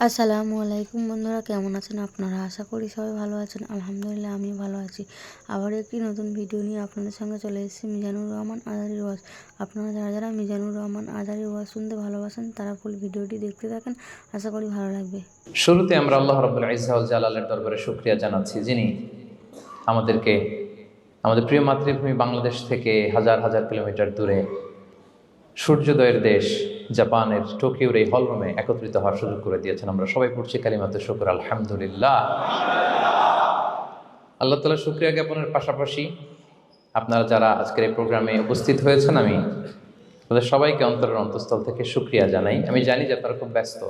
আসসালামু আলাইকুম বন্ধুরা, কেমন আছেন আপনারা? আশা করি সবাই ভালো আছেন। আলহামদুলিল্লাহ আমি ভালো আছি। আবার একটি নতুন ভিডিও নিয়ে আপনাদের সঙ্গে চলে এসেছি মিজানুর রহমান আজহারীর ওয়াজ। আপনারা যারা যারা মিজানুর রহমান আজহারীর ওয়াজ শুনতে ভালোবাসেন তারা ফুল ভিডিওটি দেখতে থাকেন, আশা করি ভালো লাগবে। শুরুতে আমরা আল্লাহ রাব্বুল ইজ্জা ওয়াল জালালের দরবারে শুকরিয়া জানাচ্ছি, যিনি আমাদেরকে আমাদের প্রিয় মাতৃভূমি বাংলাদেশ থেকে হাজার হাজার কিলোমিটার দূরে সূর্যোদয়ের দেশ জাপানের টোকিওর এই হলরুমে একত্রিত হওয়ার সুযোগ করে দিয়েছেন। আমরা সবাই পড়ছি কালিমাতে শুকর আলহামদুলিল্লাহ। আল্লাহ তাআলা শুকরিয়া জ্ঞাপনের পাশাপাশি আপনারা যারা আজকের এই প্রোগ্রামে উপস্থিত হয়েছেন, আমি তাদের সবাইকে অন্তরের অন্তঃস্থল থেকে শুকরিয়া জানাই। আমি জানি যে আপনারা খুব ব্যস্ত,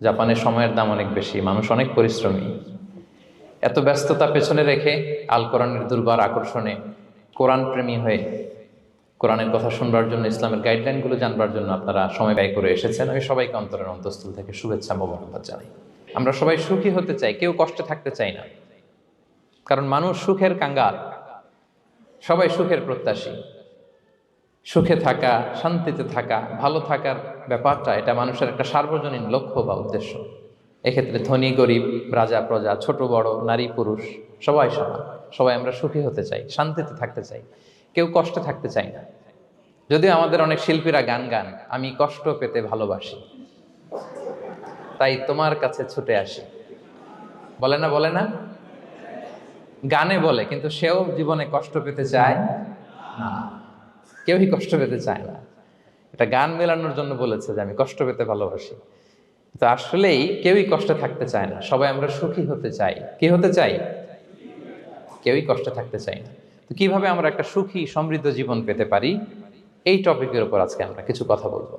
জাপানের সময়ের দাম অনেক বেশি, মানুষ অনেক পরিশ্রমী। এত ব্যস্ততা পেছনে রেখে আল কোরআনের দুর্বার আকর্ষণে কোরআন প্রেমী হয়ে কোরআনের কথা শুনবার জন্য, ইসলামের গাইডলাইনগুলো জানবার জন্য আপনারা সময় ব্যয় করে এসেছেন। আমি সবাইকে অন্তরের অন্তঃস্থল থেকে শুভেচ্ছা মোবারকবাদ জানাই। আমরা সবাই সুখী হতে চাই, কেউ কষ্টে থাকতে চাই না, কারণ মানুষ সুখের কাঙ্গাল, সবাই সুখের প্রত্যাশী। সুখে থাকা, শান্তিতে থাকা, ভালো থাকার ব্যাপারটা এটা মানুষের একটা সার্বজনীন লক্ষ্য বা উদ্দেশ্য। এক্ষেত্রে ধনী গরিব, রাজা প্রজা, ছোট বড়, নারী পুরুষ সবাই সমান। সবাই আমরা সুখী হতে চাই, শান্তিতে থাকতে চাই, কেউ কষ্টে থাকতে চাই না। যদিও আমাদের অনেক শিল্পীরা গান গান, আমি কষ্ট পেতে ভালোবাসি, তাই তোমার কাছে ছুটে আসি, বলে না? বলে না? গানে বলে, কিন্তু সেও জীবনে কষ্ট পেতে চায় না। কেউই কষ্ট পেতে চায় না। এটা গান মেলানোর জন্য বলেছে যে আমি কষ্ট পেতে ভালোবাসি, তো আসলেই কেউই কষ্টে থাকতে চায় না। সবাই আমরা সুখী হতে চাই। কি হতে চাই? কেউই কষ্টে থাকতে চাই না। তো কিভাবে আমরা একটা সুখী সমৃদ্ধ জীবন পেতে পারি, এই টপিকের উপর আজকে আমরা কিছু কথা বলবো।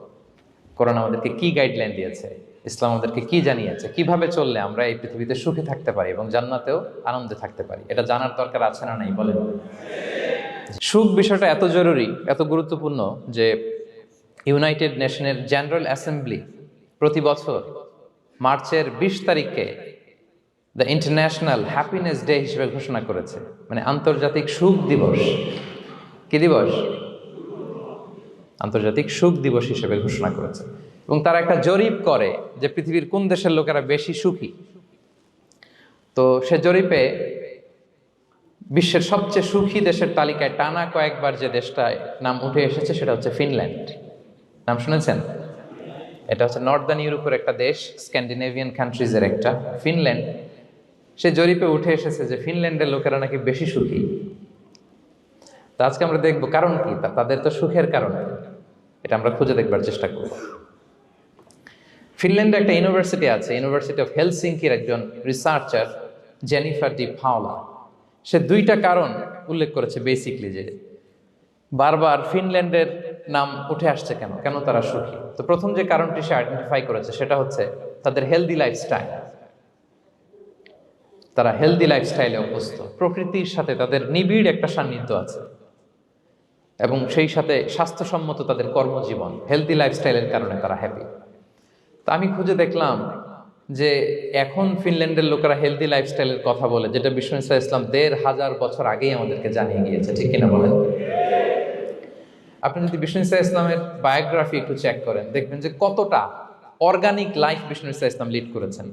কোরআন আমাদেরকে কি গাইডলাইন দিয়েছে, ইসলাম আমাদেরকে কি জানিয়েছে, কিভাবে চললে আমরা এই পৃথিবীতে সুখে থাকতে পারি এবং জান্নাতেও আনন্দে থাকতে পারি, এটা জানার দরকার আছে না নাই বলেন? সুখ বিষয়টা এত জরুরি, এত গুরুত্বপূর্ণ যে ইউনাইটেড নেশনের জেনারেল অ্যাসেম্বলি প্রতি বছর মার্চের 20 তারিখে দ্য ইন্টারন্যাশনাল হ্যাপিনেস ডে হিসেবে ঘোষণা করেছে, মানে আন্তর্জাতিক সুখ দিবস। কি দিবস? আন্তর্জাতিক সুখ দিবস হিসেবে ঘোষণা করেছে। এবং তারা একটা জরিপ করে যে পৃথিবীর কোন দেশের লোকেরা বেশি সুখী। তো সে জরিপে বিশ্বের সবচেয়ে সুখী দেশের তালিকায় টানা কয়েকবার যে দেশটায় নাম উঠে এসেছে সেটা হচ্ছে ফিনল্যান্ড। নাম শুনেছেন? এটা হচ্ছে নর্দার্ন ইউরোপের একটা দেশ, স্ক্যান্ডিনেভিয়ান কান্ট্রিজের একটা, ফিনল্যান্ড। সে জরিপে উঠে এসেছে যে ফিনল্যান্ডের লোকেরা নাকি বেশি সুখী। তো আজকে আমরা দেখবো কারণ কি, তাদের তো সুখের কারণ এটা আমরা খুঁজে দেখবার চেষ্টা করব। ফিনল্যান্ডে একটা ইউনিভার্সিটি আছে, ইউনিভার্সিটি অফ হেলসিঙ্কির একজন রিসার্চার জেনিফার ডি পাওলা, সে 2টা কারণ উল্লেখ করেছে বেসিকলি, যে বারবার ফিনল্যান্ডের নাম উঠে আসছে কেন, কেন তারা সুখী। তো প্রথম যে কারণটি সে আইডেন্টিফাই করেছে সেটা হচ্ছে তাদের হেলদি লাইফস্টাইল। তারা হেলদি লাইফস্টাইলে অভ্যস্ত, প্রকৃতির সাথে তাদের নিবিড় একটা সান্নিধ্য আছে, এবং সেই সাথে স্বাস্থ্যসম্মত তাদের কর্মজীবন। হেলদি লাইফস্টাইলের কারণে তারা হ্যাপি। তো আমি খুঁজে দেখলাম যে এখন ফিনল্যান্ডের লোকেরা হেলদি লাইফস্টাইলের কথা বলে, যেটা বিষ্ণু ইসলাম 1500 বছর আগেই আমাদেরকে জানিয়ে গিয়েছে, ঠিক কিনা বলেন? আপনি যদি বিষ্ণু ইসলামের বায়োগ্রাফি একটু চেক করেন, দেখবেন যে কতটা অর্গানিক লাইফ বিষ্ণু ইসলাম লিড করেছেন।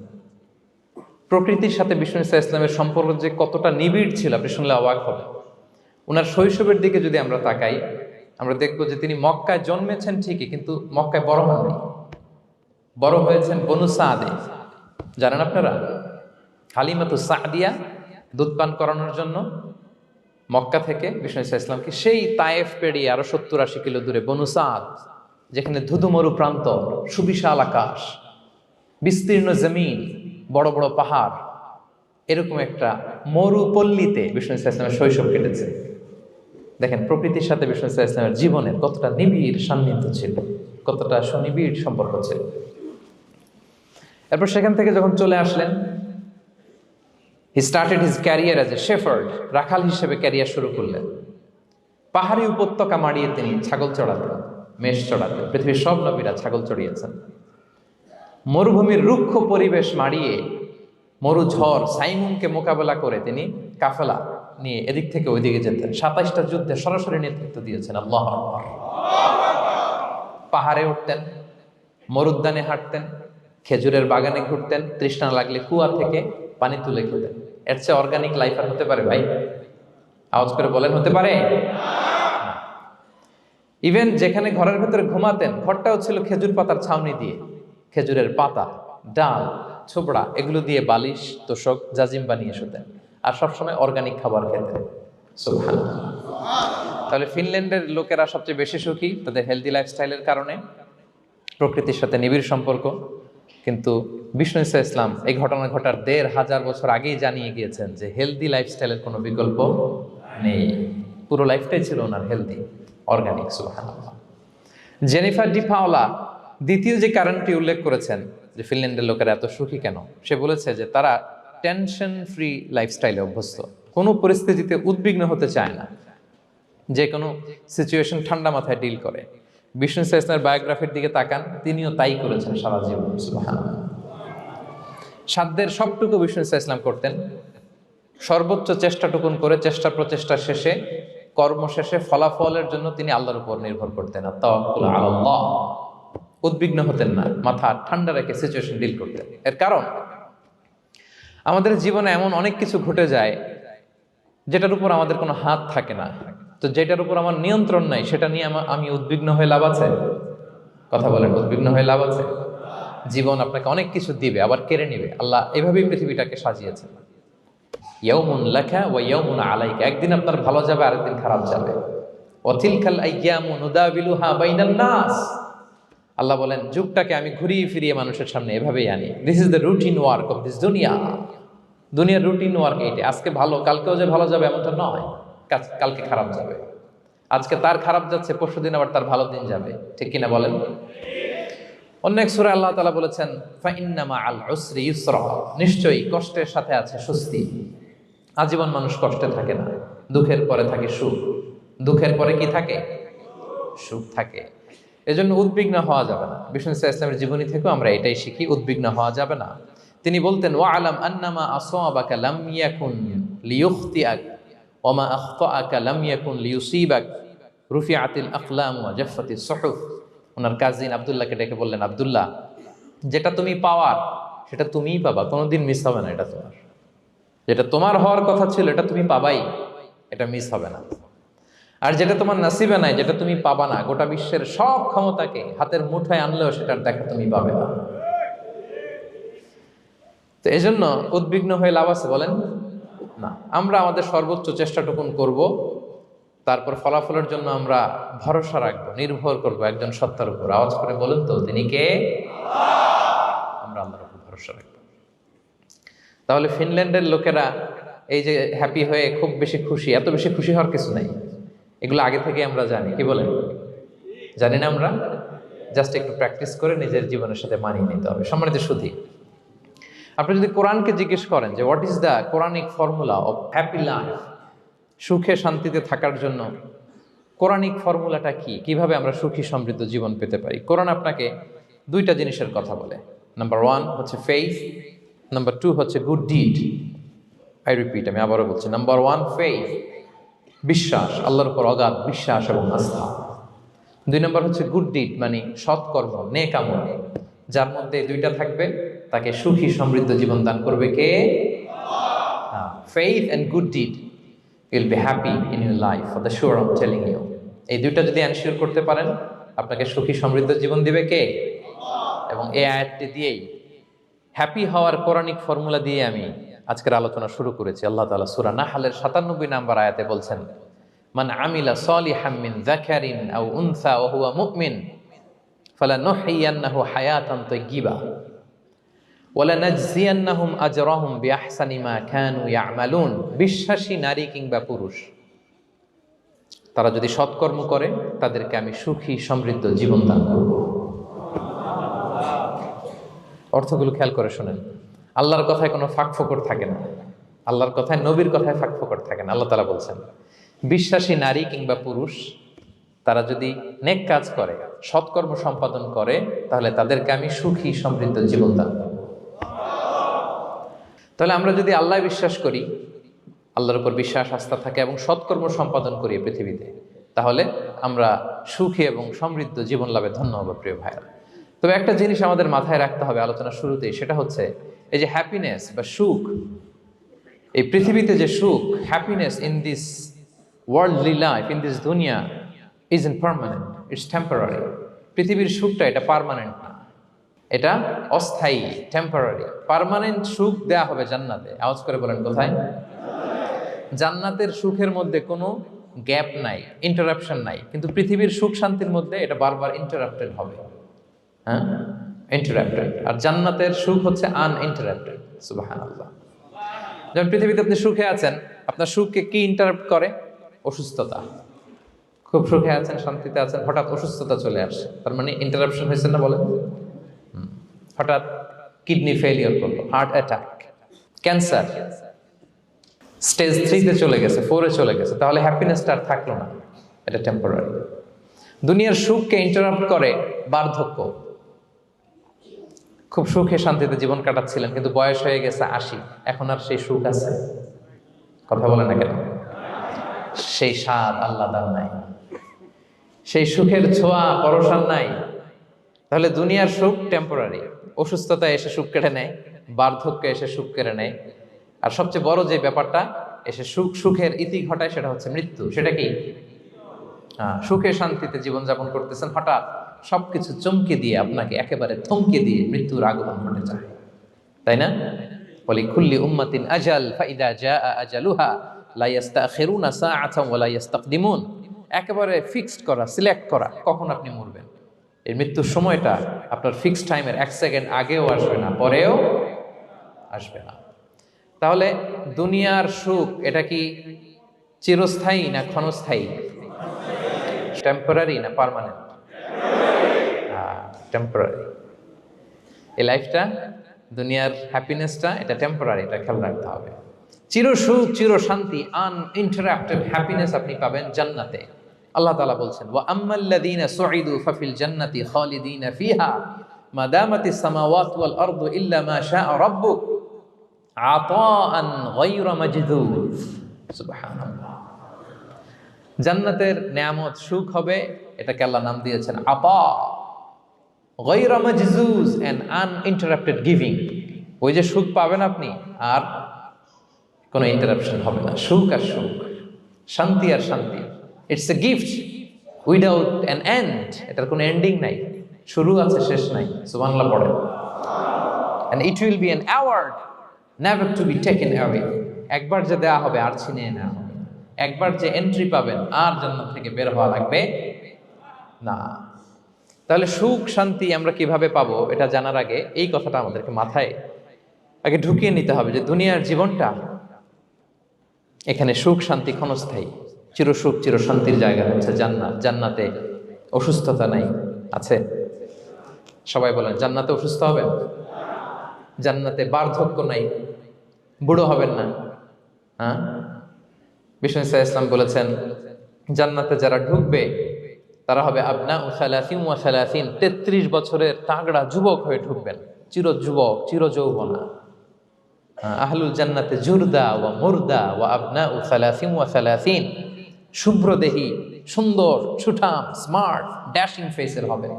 প্রকৃতির সাথে বিষ্ণু ইসলামের সম্পর্ক যে কতটা নিবিড় ছিল, আপনি শুনলে অবাক হবেন। ওনার শৈশবের দিকে যদি আমরা তাকাই, আমরা দেখবো যে তিনি মক্কায় জন্মেছেন ঠিকই, কিন্তু মক্কায় বড় হননি। বড় হয়েছেন বনু সাদে। জানেন আপনারা? হালিমাতু সাদিয়া দুধ পান করানোর জন্য মক্কা থেকে বিষ্ণু ইসলামকে সেই তায়েফ পেরিয়ে আরো 70-80 কিলো দূরে বনু সাদ, যেখানে ধুধু মরু প্রান্ত, সুবিশাল আকাশ, বিস্তীর্ণ জমিন, বড় বড় পাহাড়, এরকম একটা মরুপল্লীতে বিষ্ণু ইসলামের শৈশব কেটেছে। দেখেন প্রকৃতির সাথে বিষ্ণু ইসলামের জীবনের কতটা নিবিড় সান্নিধ্য ছিল, কতটা সুনিবিড় সম্পর্ক ছিল। এরপর সেখান থেকে যখন চলে আসলেন, he started his career as a shepherd, রাখাল হিসেবে ক্যারিয়ার শুরু করলেন। পাহাড়ি উপত্যকা মাড়িয়ে তিনি ছাগল চড়াতেন, মেষ চড়াতেন। পৃথিবীর সব নবীরা ছাগল চড়িয়েছেন। মরুভূমির রুক্ষ পরিবেশ মাড়িয়ে মরু ঝড় সাইমুনকে মোকাবেলা করে তিনি কাফেলা নিয়ে এদিক থেকে ওইদিকে যেতেন। 27টা যুদ্ধে সরাসরি নেতৃত্ব দিয়েছেন। আল্লাহু আকবার। পাহাড়ে উঠতেন, মরুদ্যানে হাঁটতেন, খেজুরের বাগানে ঘুরতেন, তৃষ্ণা লাগলে কুয়া থেকে পানি তুলে খেতেন। এর চেয়ে অর্গানিক লাইফ আর হতে পারে ভাই? আওয়াজ করে বলেন, হতে পারে? ইভেন যেখানে ঘরের ভেতরে ঘুমাতেন, ঘরটাও ছিল খেজুর পাতার ছাউনি দিয়ে, খেজুরের পাতা, ডাল, ছোবড়া এগুলো দিয়ে বালিশ, তোষক, জাজিম বানিয়ে শুতেন, আর সবসময় অর্গানিক খাবার খেতেন। সুবহানাল্লাহ। তাহলে ফিনল্যান্ডের লোকেরা সবচেয়ে বেশি সুখী তাদের হেলদি লাইফস্টাইলের কারণে, প্রকৃতির সাথে নিবিড় সম্পর্ক। কিন্তু বিষ্ণু ঈসা ইসলাম এই ঘটনা ঘটার ১৫০০ বছর আগেই জানিয়ে গিয়েছেন যে হেলদি লাইফস্টাইলের কোনো বিকল্প নেই। পুরো লাইফটাই ছিল ওনার হেলদি, অর্গানিক। সুবহানাল্লাহ। জেনিফার ডি পাওলা দ্বিতীয় যে কারণটি উল্লেখ করেছেন যে ফিনল্যান্ডের লোকেরা এত সুখী কেন, সে বলেছে যে তারা টেনশন ফ্রি লাইফস্টাইলে অভ্যস্ত, কোনো পরিস্থিতিতে উদ্বিগ্ন হতে চায় না, যে কোনো সিচুয়েশন ঠান্ডা মাথায় ডিল করে। বিষ্ণু ঈসা ইসলামের বায়োগ্রাফির দিকে তাকান, তিনিও তাই করেছেন সারা জীবন। সুবহানাল্লাহ। সাধ্যের সবটুকু বিষ্ণু ঈসা ইসলাম করতেন, সর্বোচ্চ চেষ্টাটুকুন করে চেষ্টা প্রচেষ্টা শেষে, কর্ম শেষে ফলাফলের জন্য তিনি আল্লাহর উপর নির্ভর করতেন। আর তাওয়াক্কুল আলাল্লাহ, উদ্বিগ্ন হতেন না, মাথা ঠান্ডা রেখে সিচুয়েশন ডিল করতেন। এর কারণ আমাদের জীবনে এমন অনেক কিছু ঘটে যায় যেটার উপর আমাদের কোনো হাত থাকে না। তো যেটার উপর আমার নিয়ন্ত্রণ নাই সেটা নিয়ে আমি উদ্বিগ্ন হয়ে লাভ আছে? কথা বলেন, উদ্বিগ্ন হয়ে লাভ আছে? জীবন আপনাকে অনেক কিছু দিবে, আবার কেড়ে নিবে। আল্লাহ এভাবেই পৃথিবীটাকে সাজিয়েছেন। ইয়াউমুন লাকা ওয়া ইয়াউমুন আলাইকা, একদিন আপনার ভালো যাবে, আরেকদিন খারাপ যাবে। ওয়া তিলকাল আইয়ামু নুদাবিলুহা বাইনান নাস, আল্লাহ বলেন যুগটাকে আমি ঘুরিয়ে ফিরিয়ে মানুষের সামনে এভাবেই আনি। This is the routine work of this দুনিয়া। দুনিয়ার রুটিন ওয়ার্ক এইটা। আজকে ভালো, কালকেও যে ভালো যাবে এমনটা নয়, কালকে খারাপ যাবে। আজকে তার খারাপ যাচ্ছে, পরশুদিন আবার তার ভালো দিন যাবে, ঠিক কিনা বলেন? অন্য এক সূরায় আল্লাহ তাআলা বলেছেন ফাইন্না মাআল উসরি ইউসরা, নিশ্চয়ই কষ্টের সাথে আছে স্বস্তি। আজীবন মানুষ কষ্টে থাকে না, দুঃখের পরে থাকে সুখ। দুঃখের পরে কি থাকে? সুখ থাকে। এজন্য উদ্বিগ্ন হওয়া যাবে না। বিষ্ণু ঈসা ইসলামের জীবনী থেকেও আমরা এটাই শিখি, উদ্বিগ্ন হওয়া যাবে না। তিনি বলতেন ওয়া আলাম আন্নামা আসাবাকা লাম ইয়াকুন লিয়ুখতিআক ওয়া মা আখতাআকা লাম ইয়াকুন লিয়ুসিবাক রুফিআতিল আকলাম ওয়া জাফফাতিস সুহুফ। ওনার কাজিন আব্দুল্লাহকে ডেকে বললেন, আব্দুল্লাহ, যেটা তুমি পাওয়ার সেটা তুমিই পাবা, কোনোদিন মিস হবে না। এটা তোমার, যেটা তোমার হওয়ার কথা ছিল এটা তুমি পাবাই, এটা মিস হবে না। আর যেটা তোমার নসিবে নাই, যেটা তুমি পাবা না, গোটা বিশ্বের সব ক্ষমতাকে হাতের মুঠোয় আনলেও সেটার দেখা তুমি পাবে না। তো এই জন্য উদ্বিগ্ন হয়ে লাভ আছে বলেন? না। আমরা আমাদের সর্বোচ্চ চেষ্টাটুকুন করব, তারপর ফলাফলের জন্য আমরা ভরসা রাখবো, নির্ভর করবো একজন সত্তার উপর। আওয়াজ করে বলেন তো, তিনি কে? আমরা আল্লাহর উপর ভরসা রাখবো। তাহলে ফিনল্যান্ডের লোকেরা এই যে হ্যাপি হয়ে খুব বেশি খুশি, এত বেশি খুশি হওয়ার কিছু নাই। এগুলো আগে থেকে আমরা জানি, কি বলেন? জানি না আমরা? জাস্ট একটু প্র্যাকটিস করে নিজের জীবনের সাথে মানিয়ে নিতে হবে। সম্মানিত সুধী, আপনি যদি কোরআনকে জিজ্ঞেস করেন যে what is the Quranic formula of happy life, সুখে শান্তিতে থাকার জন্য কোরআনিক ফর্মুলাটা কি, কিভাবে আমরা সুখী সমৃদ্ধ জীবন পেতে পারি, কোরআন আপনাকে দুইটা জিনিসের কথা বলে। নাম্বার 1 হচ্ছে ফেইথ, নাম্বার 2 হচ্ছে গুড ডিড। আই রিপিট, আমি আবারও বলছি, নাম্বার 1 ফেইথ, বিশ্বাস, আল্লাহর উপর অগাধ বিশ্বাস এবং আস্থা। 2 নম্বর হচ্ছে গুড ডিড, মানে সৎকর্ম, নেক আমল। যার মধ্যে দুইটা থাকবে তাকে সুখী সমৃদ্ধ জীবন দান করবে কে? Faith and good deed will be happy in your life for the sure, I am telling you. এই দুইটা যদি এনশিওর করতে পারেন, আপনাকে সুখী সমৃদ্ধ জীবন দিবে কে? এবং এই আয়াতটি দিয়েই, হ্যাপি হওয়ার কোরআনিক ফর্মুলা দিয়ে আমি আজকের আলোচনা শুরু করেছি। আল্লাহ তাআলা সূরা নাহলের 97 নম্বর আয়াতে বলছেন, মান আমিলা সলিহাম মিন যাকারিন আও উনসা ওয়া হুয়া মুমিন ফালানুহইয়ান্নাহু হায়াতান তাইয়্যিবা ওয়া লানাজজিয়ান্নাহুম আজরাহুম বিআহসানি মা কানু ইয়ামালুন। বিশ্বাসী নারী কিংবা পুরুষ, তারা যদি সৎকর্ম করে তাদেরকে আমি সুখী সমৃদ্ধ জীবন দান করব। অর্থগুলো খেয়াল করে শোনেন। আল্লাহর কথায় কোনো ফাঁকফোকর থাকে না, আল্লাহর কথায়, নবীর কথায় ফাঁকফোকর থাকে না। আল্লাহ তাআলা বলছেন বিশ্বাসী নারী কিংবা পুরুষ তারা যদি নেক কাজ করে, সৎকর্ম সম্পাদন করে, তাহলে তাদেরকে আমি সুখী সমৃদ্ধ জীবন দান করব। তাহলে আমরা যদি আল্লাহ বিশ্বাস করি, আল্লাহর উপর বিশ্বাস আস্থা থাকে এবং সৎকর্ম সম্পাদন করি পৃথিবীতে, তাহলে আমরা সুখী এবং সমৃদ্ধ জীবন লাভে ধন্য হব। প্রিয় ভাইরা, তবে একটা জিনিস আমাদের মাথায় রাখতে হবে আলোচনার শুরুতেই, সেটা হচ্ছে এই যে হ্যাপিনেস বা সুখ, এই পৃথিবীতে যে সুখ, happiness in this worldly life, in this দুনিয়া is in permanent, it's temporary. পৃথিবীর সুখটা এটা পার্মানেন্ট না, এটা অস্থায়ী, টেম্পোরারি। পার্মানেন্ট সুখ দেয়া হবে জান্নাতে। আওয়াজ করে বলেন কোথায়? জান্নাতের সুখের মধ্যে কোনো গ্যাপ নাই, ইন্টারাপশন নাই, কিন্তু পৃথিবীর সুখ শান্তির মধ্যে এটা বারবার ইন্টারাপ্টেড হবে। হ্যাঁ, ইন্টারাপ্টেড। আর জান্নাতের সুখ হচ্ছে আনইন্টারাপ্টেড। সুবহানাল্লাহ। যেমন পৃথিবীতে আপনি সুখে আছেন, আপনার সুখকে কি ইন্টারাপ্ট করে? অসুস্থতা। খুব সুখে আছেন, শান্তিতে আছেন, হঠাৎ অসুস্থতা চলে আসছে, তার মানে ইন্টারাপশন হয়েছে না বলেন? হঠাৎ কিডনি ফেলিওর করলো, হার্ট অ্যাটাক, ক্যান্সার স্টেজ 3-তে চলে গেছে, 4-এ চলে গেছে, তাহলে হ্যাপিনেসটা আর থাকলো না, এটা টেম্পোরারি। দুনিয়ার সুখকে ইন্টারাপ্ট করে বার্ধক্য। খুব সুখে শান্তিতে জীবন কাটাচ্ছিলেন, কিন্তু বয়স হয়ে গেছে 80, এখন আর সেই সুখ আছে? কথা বলে না কেন? সেই স্বাদ আল্লাহর নাই, সেই সুখের ছোঁয়া পরশান নাই। তাহলে দুনিয়ার সুখ টেম্পোরারি, অসুস্থতা এসে সুখ কেড়ে নেয়, বার্ধক্য এসে সুখ কেড়ে নেয়, আর সবচেয়ে বড় যে ব্যাপারটা এসে সুখের ইতি ঘটায় সেটা হচ্ছে মৃত্যু। সেটা কি? সুখে শান্তিতে জীবনযাপন করতেছেন, হঠাৎ সবকিছু চমকে দিয়ে, আপনাকে একেবারে থমকে দিয়ে মৃত্যুর আগমন ঘটে যায়, তাই না? বলি কুল্লি উম্মাতিন আজাল ফাইদা জাআ আজালুহা লা ইস্তাখিরুনা সাআতান ওয়া লা ইস্তাকদিমুন। একেবারে ফিক্সড করা, সিলেক্ট করা কখন আপনি মরবেন। এই মৃত্যুর সময়টা আপনার ফিক্সড টাইমের 1 সেকেন্ড আগেও আসবে না, পরেও আসবে না। তাহলে দুনিয়ার সুখ এটা কি চিরস্থায়ী না ক্ষণস্থায়ী? টেম্পোরারি না পার্মানেন্ট? টেম্পোরারি। এই লাইফটা, দুনিয়ার হ্যাপিনেসটা, এটা টেম্পোরারি, এটা খেয়াল রাখতে হবে। চির সুখ, চির শান্তি, আনইন্টারাপ্টেড হ্যাপিনেস আপনি পাবেন জান্নাতে। আল্লাহ তাআলা বলছেন, ওয়া আম্মাল্লাযীনা সুঈদু ফাফিল জান্নাতি খালিদিনা ফিহা মা দামাতিস সামাওয়াতু ওয়াল আরদু ইল্লা মা শাআ রাব্বুক আতাআন গায়রা মাজদুদ। সুবহানাল্লাহ। জান্নাতের নেয়ামত, সুখ হবে, এটাকে আল্লাহ নাম দিয়েছেন আতা, গায়রা মাজজুজ, এন্ড আনইন্টারাপ্টেড গিভিং। ওই যে সুখ পাবেন আপনি, আর কোনো ইন্টারাপশন হবে না। সুখ আর সুখ, শান্তি আর শান্তি, it's a gift without an end. এটার কোনো এন্ডিং নাই, শুরু আছে শেষ নাই। সুবহানাল্লাহ পড়েন। And it will be an award never to be taken away. একবার যে দেয়া হবে আর ছিনিয়ে নেওয়া হবে, একবার যে এন্ট্রি পাবেন আর জান্নাত থেকে বের হওয়া লাগবে না। তাহলে সুখ শান্তি আমরা কিভাবে পাবো, এটা জানার আগে এই কথাটা আমাদেরকে মাথায় আগে ঢুকিয়ে নিতে হবে যে দুনিয়ার জীবনটা, এখানে সুখ শান্তি ক্ষণস্থায়ী। চির সুখ চির শান্তির জায়গা হচ্ছে জান্নাত। জান্নাতে অসুস্থতা নাই, আছে? সবাই বলেন, জান্নাতে অসুস্থ হবেন? জান্নাতে বার্ধক্য নাই, বুড়ো হবেন না। হ্যাঁ, বিষ্ণু ইসলাম বলেছেন, জান্নাতে যারা ঢুকবে তারা হবে আবনা ও সালাসিন ওয়া সালাসিন, 33 বছরের তাগড়া যুবক হয়ে ঢুকবেন, চির যুবক, চির যৌবনা। আহলুল জান্নাতে জুরদা ওয়া মুরদা ওয়া আবনা ও সালাসিন ওয়া সালাসিন, শুভ্রদেহী, সুন্দর, সুঠাম, স্মার্ট, ড্যাশিং ফেসের হবে,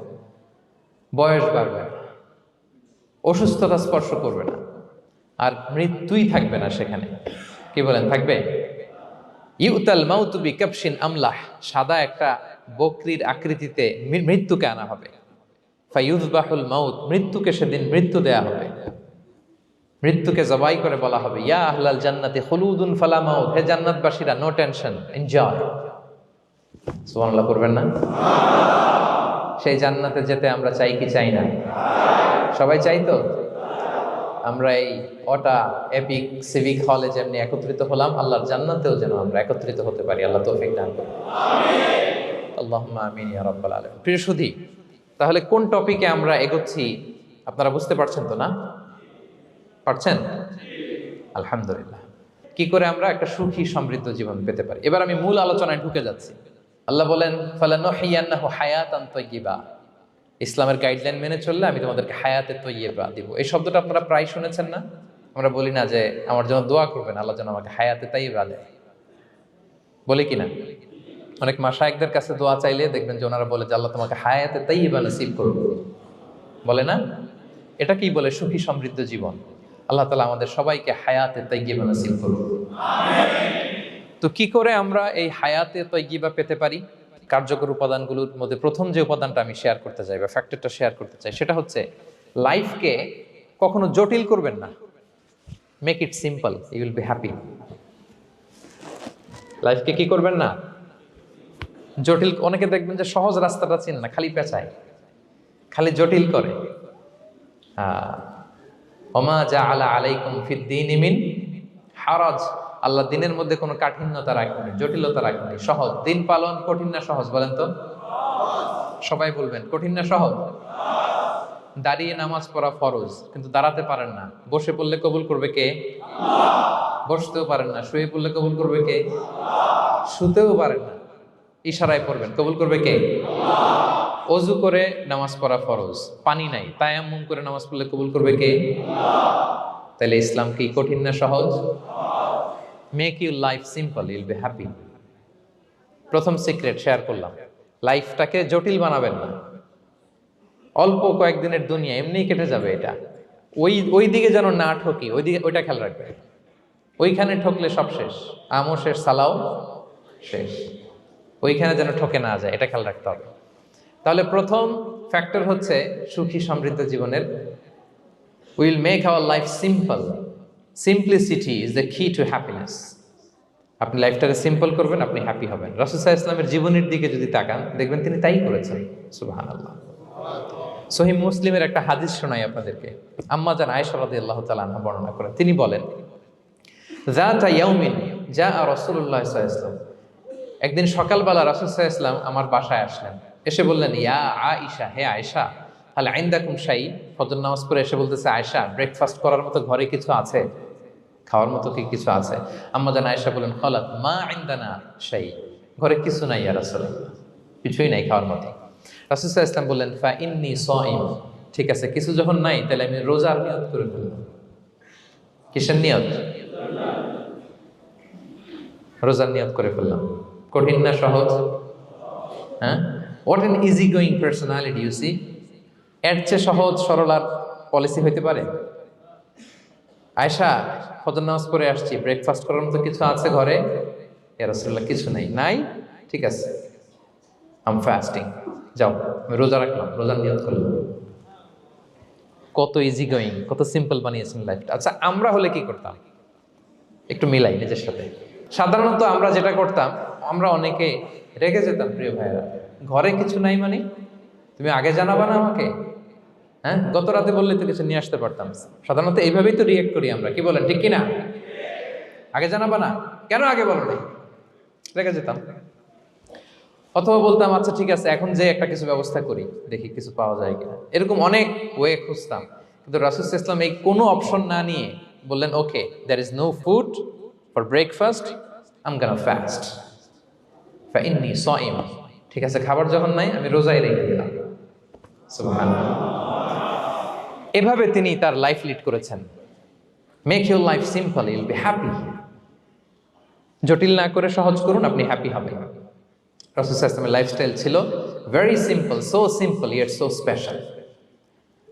বয়স বাড়বে না, অসুস্থতা স্পর্শ করবে না, আর মৃত্যুই থাকবে না সেখানে। কি বলেন, থাকবে? ইউতাল মাউতু বিকাবশিন আমলাহ, সাদা একটা বকরির আকৃতিতে মৃত্যুকে আনা হবে। ফায়ুযবাহুল মাউত, মৃত্যুকে সেদিন মৃত্যু দেয়া হবে। মৃত্যুকে জবাই করে বলা হবে, ইয়া আহলাল জান্নাতি খুলুদুন ফালা মাউত, হে জান্নাতবাসীরা, নো টেনশন, এনজয়। সুবহানাল্লাহ করবেন না? সেই জান্নাতে যেতে আমরা চাই কি চাই না? সবাই চাই তো? আমরা এই ওটা এপিক সিভিক হলে যেমনি একত্রিত হলাম, আল্লাহর জান্নাতেও যেন আমরা একত্রিত হতে পারি। আল্লাহ তৌফিক দান করুন। আল্লাহুম্মা আমিন ইয়া রাব্বাল আলামিন। প্রিয় সুধী, তাহলে কোন টপিকে আমরা এগোচ্ছি আপনারা বুঝতে পারছেন তো না? পারছেন? আলহামদুলিল্লাহ। কি করে আমরা একটা সুখী সমৃদ্ধ জীবন পেতে পারি, এবার আমি মূল আলোচনায় ঢুকে যাচ্ছি। আল্লাহ বলেন, ফালানুহিয়ান্নাহু হায়াতান তাইয়্যিবা, ইসলামের গাইডলাইন মেনে চললে আমি তোমাদেরকে হায়াতে তৈয়্যিবা দিব। এই শব্দটা আপনারা প্রায় শুনেছেন না? আমরা বলি না যে আমার জন্য দোয়া করবেন, আল্লাহ যেন আমাকে হায়াতে তৈয়্যিবা দেয়, বলি কিনা? অনেক মাশায়েখদের কাছে দোয়া চাইলে দেখবেন যে ওনারা বলে যে আল্লাহ তোমাকে হায়াতে তৈয়্যিবা নসিব করুন। বলে না? এটা কি বলে? সুখী সমৃদ্ধ জীবন। আল্লাহ তাআলা আমাদের সবাইকে হায়াতে তাইয়্যিবা নসিব করুন। তো কি করে আমরা এই হায়াতে তাইয়্যিবা পেতে পারি? কার্যকর উপাদানগুলোর মধ্যে প্রথম যে উপাদানটা আমি শেয়ার করতে চাই বা ফ্যাক্টরটা শেয়ার করতে চাই সেটা হচ্ছে লাইফকে কখনো জটিল করবেন না। Make it simple, you will be happy. লাইফকে কি করবেন না? জটিল। অনেকে দেখবেন যে সহজ রাস্তাটা চিনে না, খালি পেঁচায়, খালি জটিল করে। ওমা জাআলা আলাইকুম ফিদ-দীনি মিন হারাজ। আল্লাহ দিনের মধ্যে কোনো কাঠিন্যতা রাখেনি, জটিলতা রাখেনি, সহজ। দিন পালন কঠিন না সহজ? বলেন তো, সবাই বলবেন কঠিন না সহজ? দাঁড়িয়ে নামাজ পড়া ফরজ, কিন্তু দাঁড়াতে পারেন না। বসে পড়লে কবুল করবে কে? বসতেও পারেন না। শুয়ে পড়লে কবুল করবে কে? শুতেও পারেন না, ইশারায় পড়বেন, কবুল করবে কে? অজু করে নামাজ পড়া ফরজ, পানি নাই, তায়াম্মুম করে নামাজ পড়লে কবুল করবে কে? তাহলে ইসলাম কি কঠিন না সহজ? Make your life simple, Yule be happy. প্রথম সিক্রেট শেয়ার করলাম, লাইফটাকে জটিল বানাবেন না। অল্প কয়েকদিনের দুনিয়া, এমনিই কেটে যাবে। এটা ওই দিকে যেন না ঠকি, ওইটা খেয়াল রাখবে। ওইখানে ঠকলে সব শেষ, আমও শেষ, সালাও শেষ। ওইখানে যেন ঠকে না যায়, এটা খেয়াল রাখতে হবে। তাহলে প্রথম ফ্যাক্টর হচ্ছে সুখী সমৃদ্ধ জীবনের, will make our life simple. Simplicity is the key to happiness. আপনি লাইফটাকে সিম্পল করবেন, আপনি হ্যাপি হবেন। রাসূল সাল্লাল্লাহু আলাইহি ওয়াসাল্লামের জীবনের দিকে যদি তাকান, দেখবেন তিনি তাই করেছেন। সুবহানাল্লাহ। সহিহ মুসলিমের একটা হাদিস শোনাই আপনাদেরকে। আম্মা জান আয়েশা রাদিয়াল্লাহু তাআলা আনহা বর্ণনা করেন। তিনি বলেন, যাতা ইয়াউমিন জাআ রাসূলুল্লাহ সাল্লাল্লাহু আলাইহি ওয়াসাল্লাম। একদিন সকালবেলা রাসূল সাল্লাল্লাহু আলাইহি ওয়াসাল্লাম আমার বাসায় আসলেন। এসে বললেন, ইয়া আয়েশা, হে আয়েশা, হাল ইনদাকুম শাই। ফজর নামাজ পড়ে এসে বলতেছে, আয়েশা, ব্রেকফাস্ট করার মতো ঘরে কিছু আছে? খাওয়ার মতো কি কিছু আছে? আম্মা জান আয়েশা বলেন, খালাত মা ইনদানা শাই। ঘরে কিছু নাই ইয়া রাসূলুল্লাহ, কিছুই নাই খাওয়ার মতো। রাসূল সাল্লাল্লাহু আলাইহি ওয়াসাল্লাম বললেন, ফা ইন্নী সাইম। ঠিক আছে, কিছু যখন নাই তাহলে আমি রোজার নিয়ত করে ফেললাম। কিসের নিয়ত? রোজার নিয়ত করে ফেললাম। কঠিন না সহজ? হ্যাঁ, what an easy going personality you see. এর চেয়ে সহজ সরল আর পলিসি হইতে পারে? আয়েশা, ফজর নামাজ পড়ে আসছি, ব্রেকফাস্ট করার মতো কিছু আছে ঘরে? ইয়া রাসূলুল্লাহ, কিছু নাই। নাই? ঠিক আছে, আম ফাস্টিং। যাও, আমি রোজা রাখলাম, রোজার নিয়ত করলাম। কত ইজি গোয়িং, কত সিম্পল বানিয়েছেন লাইফটা। আচ্ছা, আমরা হলে কি করতাম? একটু মিলাই নিজের সাথে। সাধারণত আমরা যেটা করতাম, আমরা অনেকে রেগে যেতাম। প্রিয় ভাইয়েরা, ঘরে কিছু নাই মানে তুমি আগে জানাবা না আমাকে? হ্যাঁ, গত রাতে বললে তো কিছু নিয়ে আসতে পারতাম। সাধারণত এইভাবেই তো রিয়েক্ট করি আমরা, কি বলেন, ঠিক কিনা? আগে জানাবা না, কেন আগে বলো না? রেগে যেতাম। অথবা বলতাম, আচ্ছা ঠিক আছে, এখন যে একটা কিছু ব্যবস্থা করি, দেখি কিছু পাওয়া যায় কিনা। এরকম অনেক ওয়ে খুঁজতাম। কিন্তু রাসূল সাল্লাল্লাহু আলাইহি ওয়াসাল্লাম এই কোনো অপশন না নিয়ে বললেন, okay, there is no food for breakfast, I am gonna fast, ফা ইন্নী সাইম। ঠিক আছে, খাবার যখন নাই, আমি রোজাই রেখে দিলাম। সুবহানাল্লাহ। এভাবে তিনি তার লাইফ লিড করেছেন। Make your life simple, Yule be happy. জটিল না করে সহজ করুন, আপনি হ্যাপি হবেন। রাসূল সাল্লাল্লাহু আলাইহি ওয়াসাল্লামের লাইফস্টাইল ছিল very simple, so simple yet so special.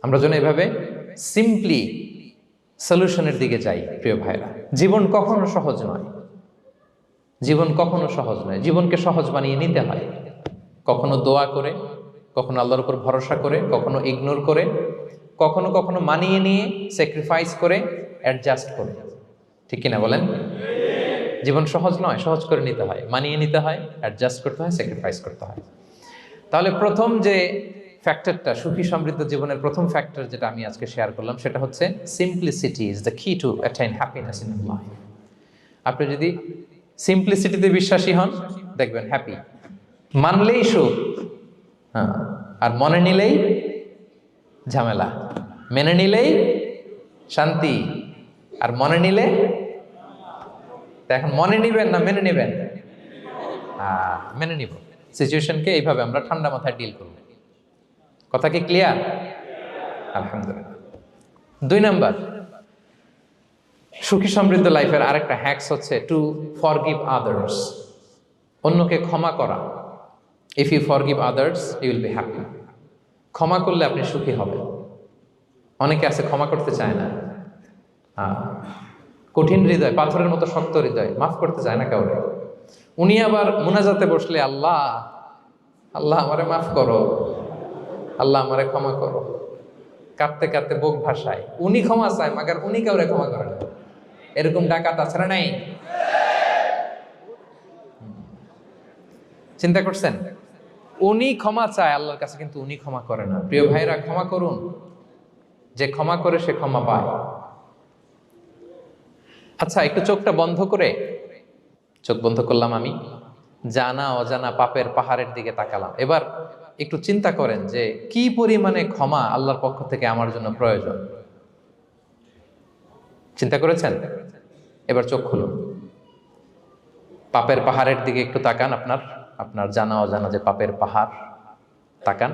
আমরা যেন এভাবে সিম্পলি সলিউশনের দিকে যাই। প্রিয় ভাইরা, জীবন কখনো সহজ নয়। জীবন কখনো সহজ নয়। জীবনকে সহজ বানিয়ে নিতে হয়। কখনো দোয়া করে, কখনো আল্লাহর উপর ভরসা করে, কখনো ইগনোর করে, কখনো কখনো মানিয়ে নিয়ে, স্যাক্রিফাইস করে, অ্যাডজাস্ট করে। ঠিক কিনা বলেন? জীবন সহজ নয়, সহজ করে নিতে হয়, মানিয়ে নিতে হয়, অ্যাডজাস্ট করতে হয়, স্যাক্রিফাইস করতে হয়। তাহলে প্রথম যে ফ্যাক্টরটা, সুখী সমৃদ্ধ জীবনের প্রথম ফ্যাক্টর যেটা আমি আজকে শেয়ার করলাম, সেটা হচ্ছে simplicity is the key to attain happiness in life. আপনি যদি সিম্পলিসিটিতে বিশ্বাসী হন, দেখবেন হ্যাপি। মানলেই সুখ, হ্যাঁ, আর মনে নিলেই ঝামেলা। মেনে নিলেই শান্তি, আর মনে নিলে। এখন মনে নিবেন না মেনে নিবেন? মেনে নিব। সিচুয়েশনকে এইভাবে আমরা ঠান্ডা মাথায় ডিল করব। কথা কি ক্লিয়ার? আলহামদুলিল্লাহ। 2 নাম্বার, সুখী সমৃদ্ধ লাইফের আরেকটা হ্যাকস হচ্ছে টু ফরগিভ আদার্স। অন্যকে ক্ষমা করা। If you forgive others, you will be happy. ক্ষমা করলে আপনি সুখী হবেন। অনেকে আছে ক্ষমা করতে চায় না। কঠিন হৃদয়, পাথরের মতো শক্ত হৃদয়, মাফ করতে চায় না কাউকে। উনি আবার মুনাজাতে বসলে আল্লাহ আল্লাহ আমারে মাফ করো, আল্লাহ আমারে ক্ষমা করো, কাঁদতে কাঁদতে বুক ভাসায়। উনি ক্ষমা চায়, মাগার উনি কাউরে ক্ষমা করে না। এরকম ডাকাত আছে না নাই? চিন্তা করছেন? উনি ক্ষমা চায় আল্লাহর কাছে, কিন্তু উনি ক্ষমা করে না। প্রিয় ভাইরা, ক্ষমা করুন। যে ক্ষমা করে সে ক্ষমা পায়। আচ্ছা, একটু চোখটা বন্ধ করে, চোখ বন্ধ করলাম আমি, জানা অজানা পাপের পাহাড়ের দিকে তাকালাম। এবার একটু চিন্তা করেন যে কি পরিমাণে ক্ষমা আল্লাহর পক্ষ থেকে আমার জন্য প্রয়োজন। চিন্তা করেছেন? এবার চোখ খুলুন, পাপের পাহাড়ের দিকে একটু তাকান। আপনার জানা অজানা যে পাপের পাহাড়, তাকান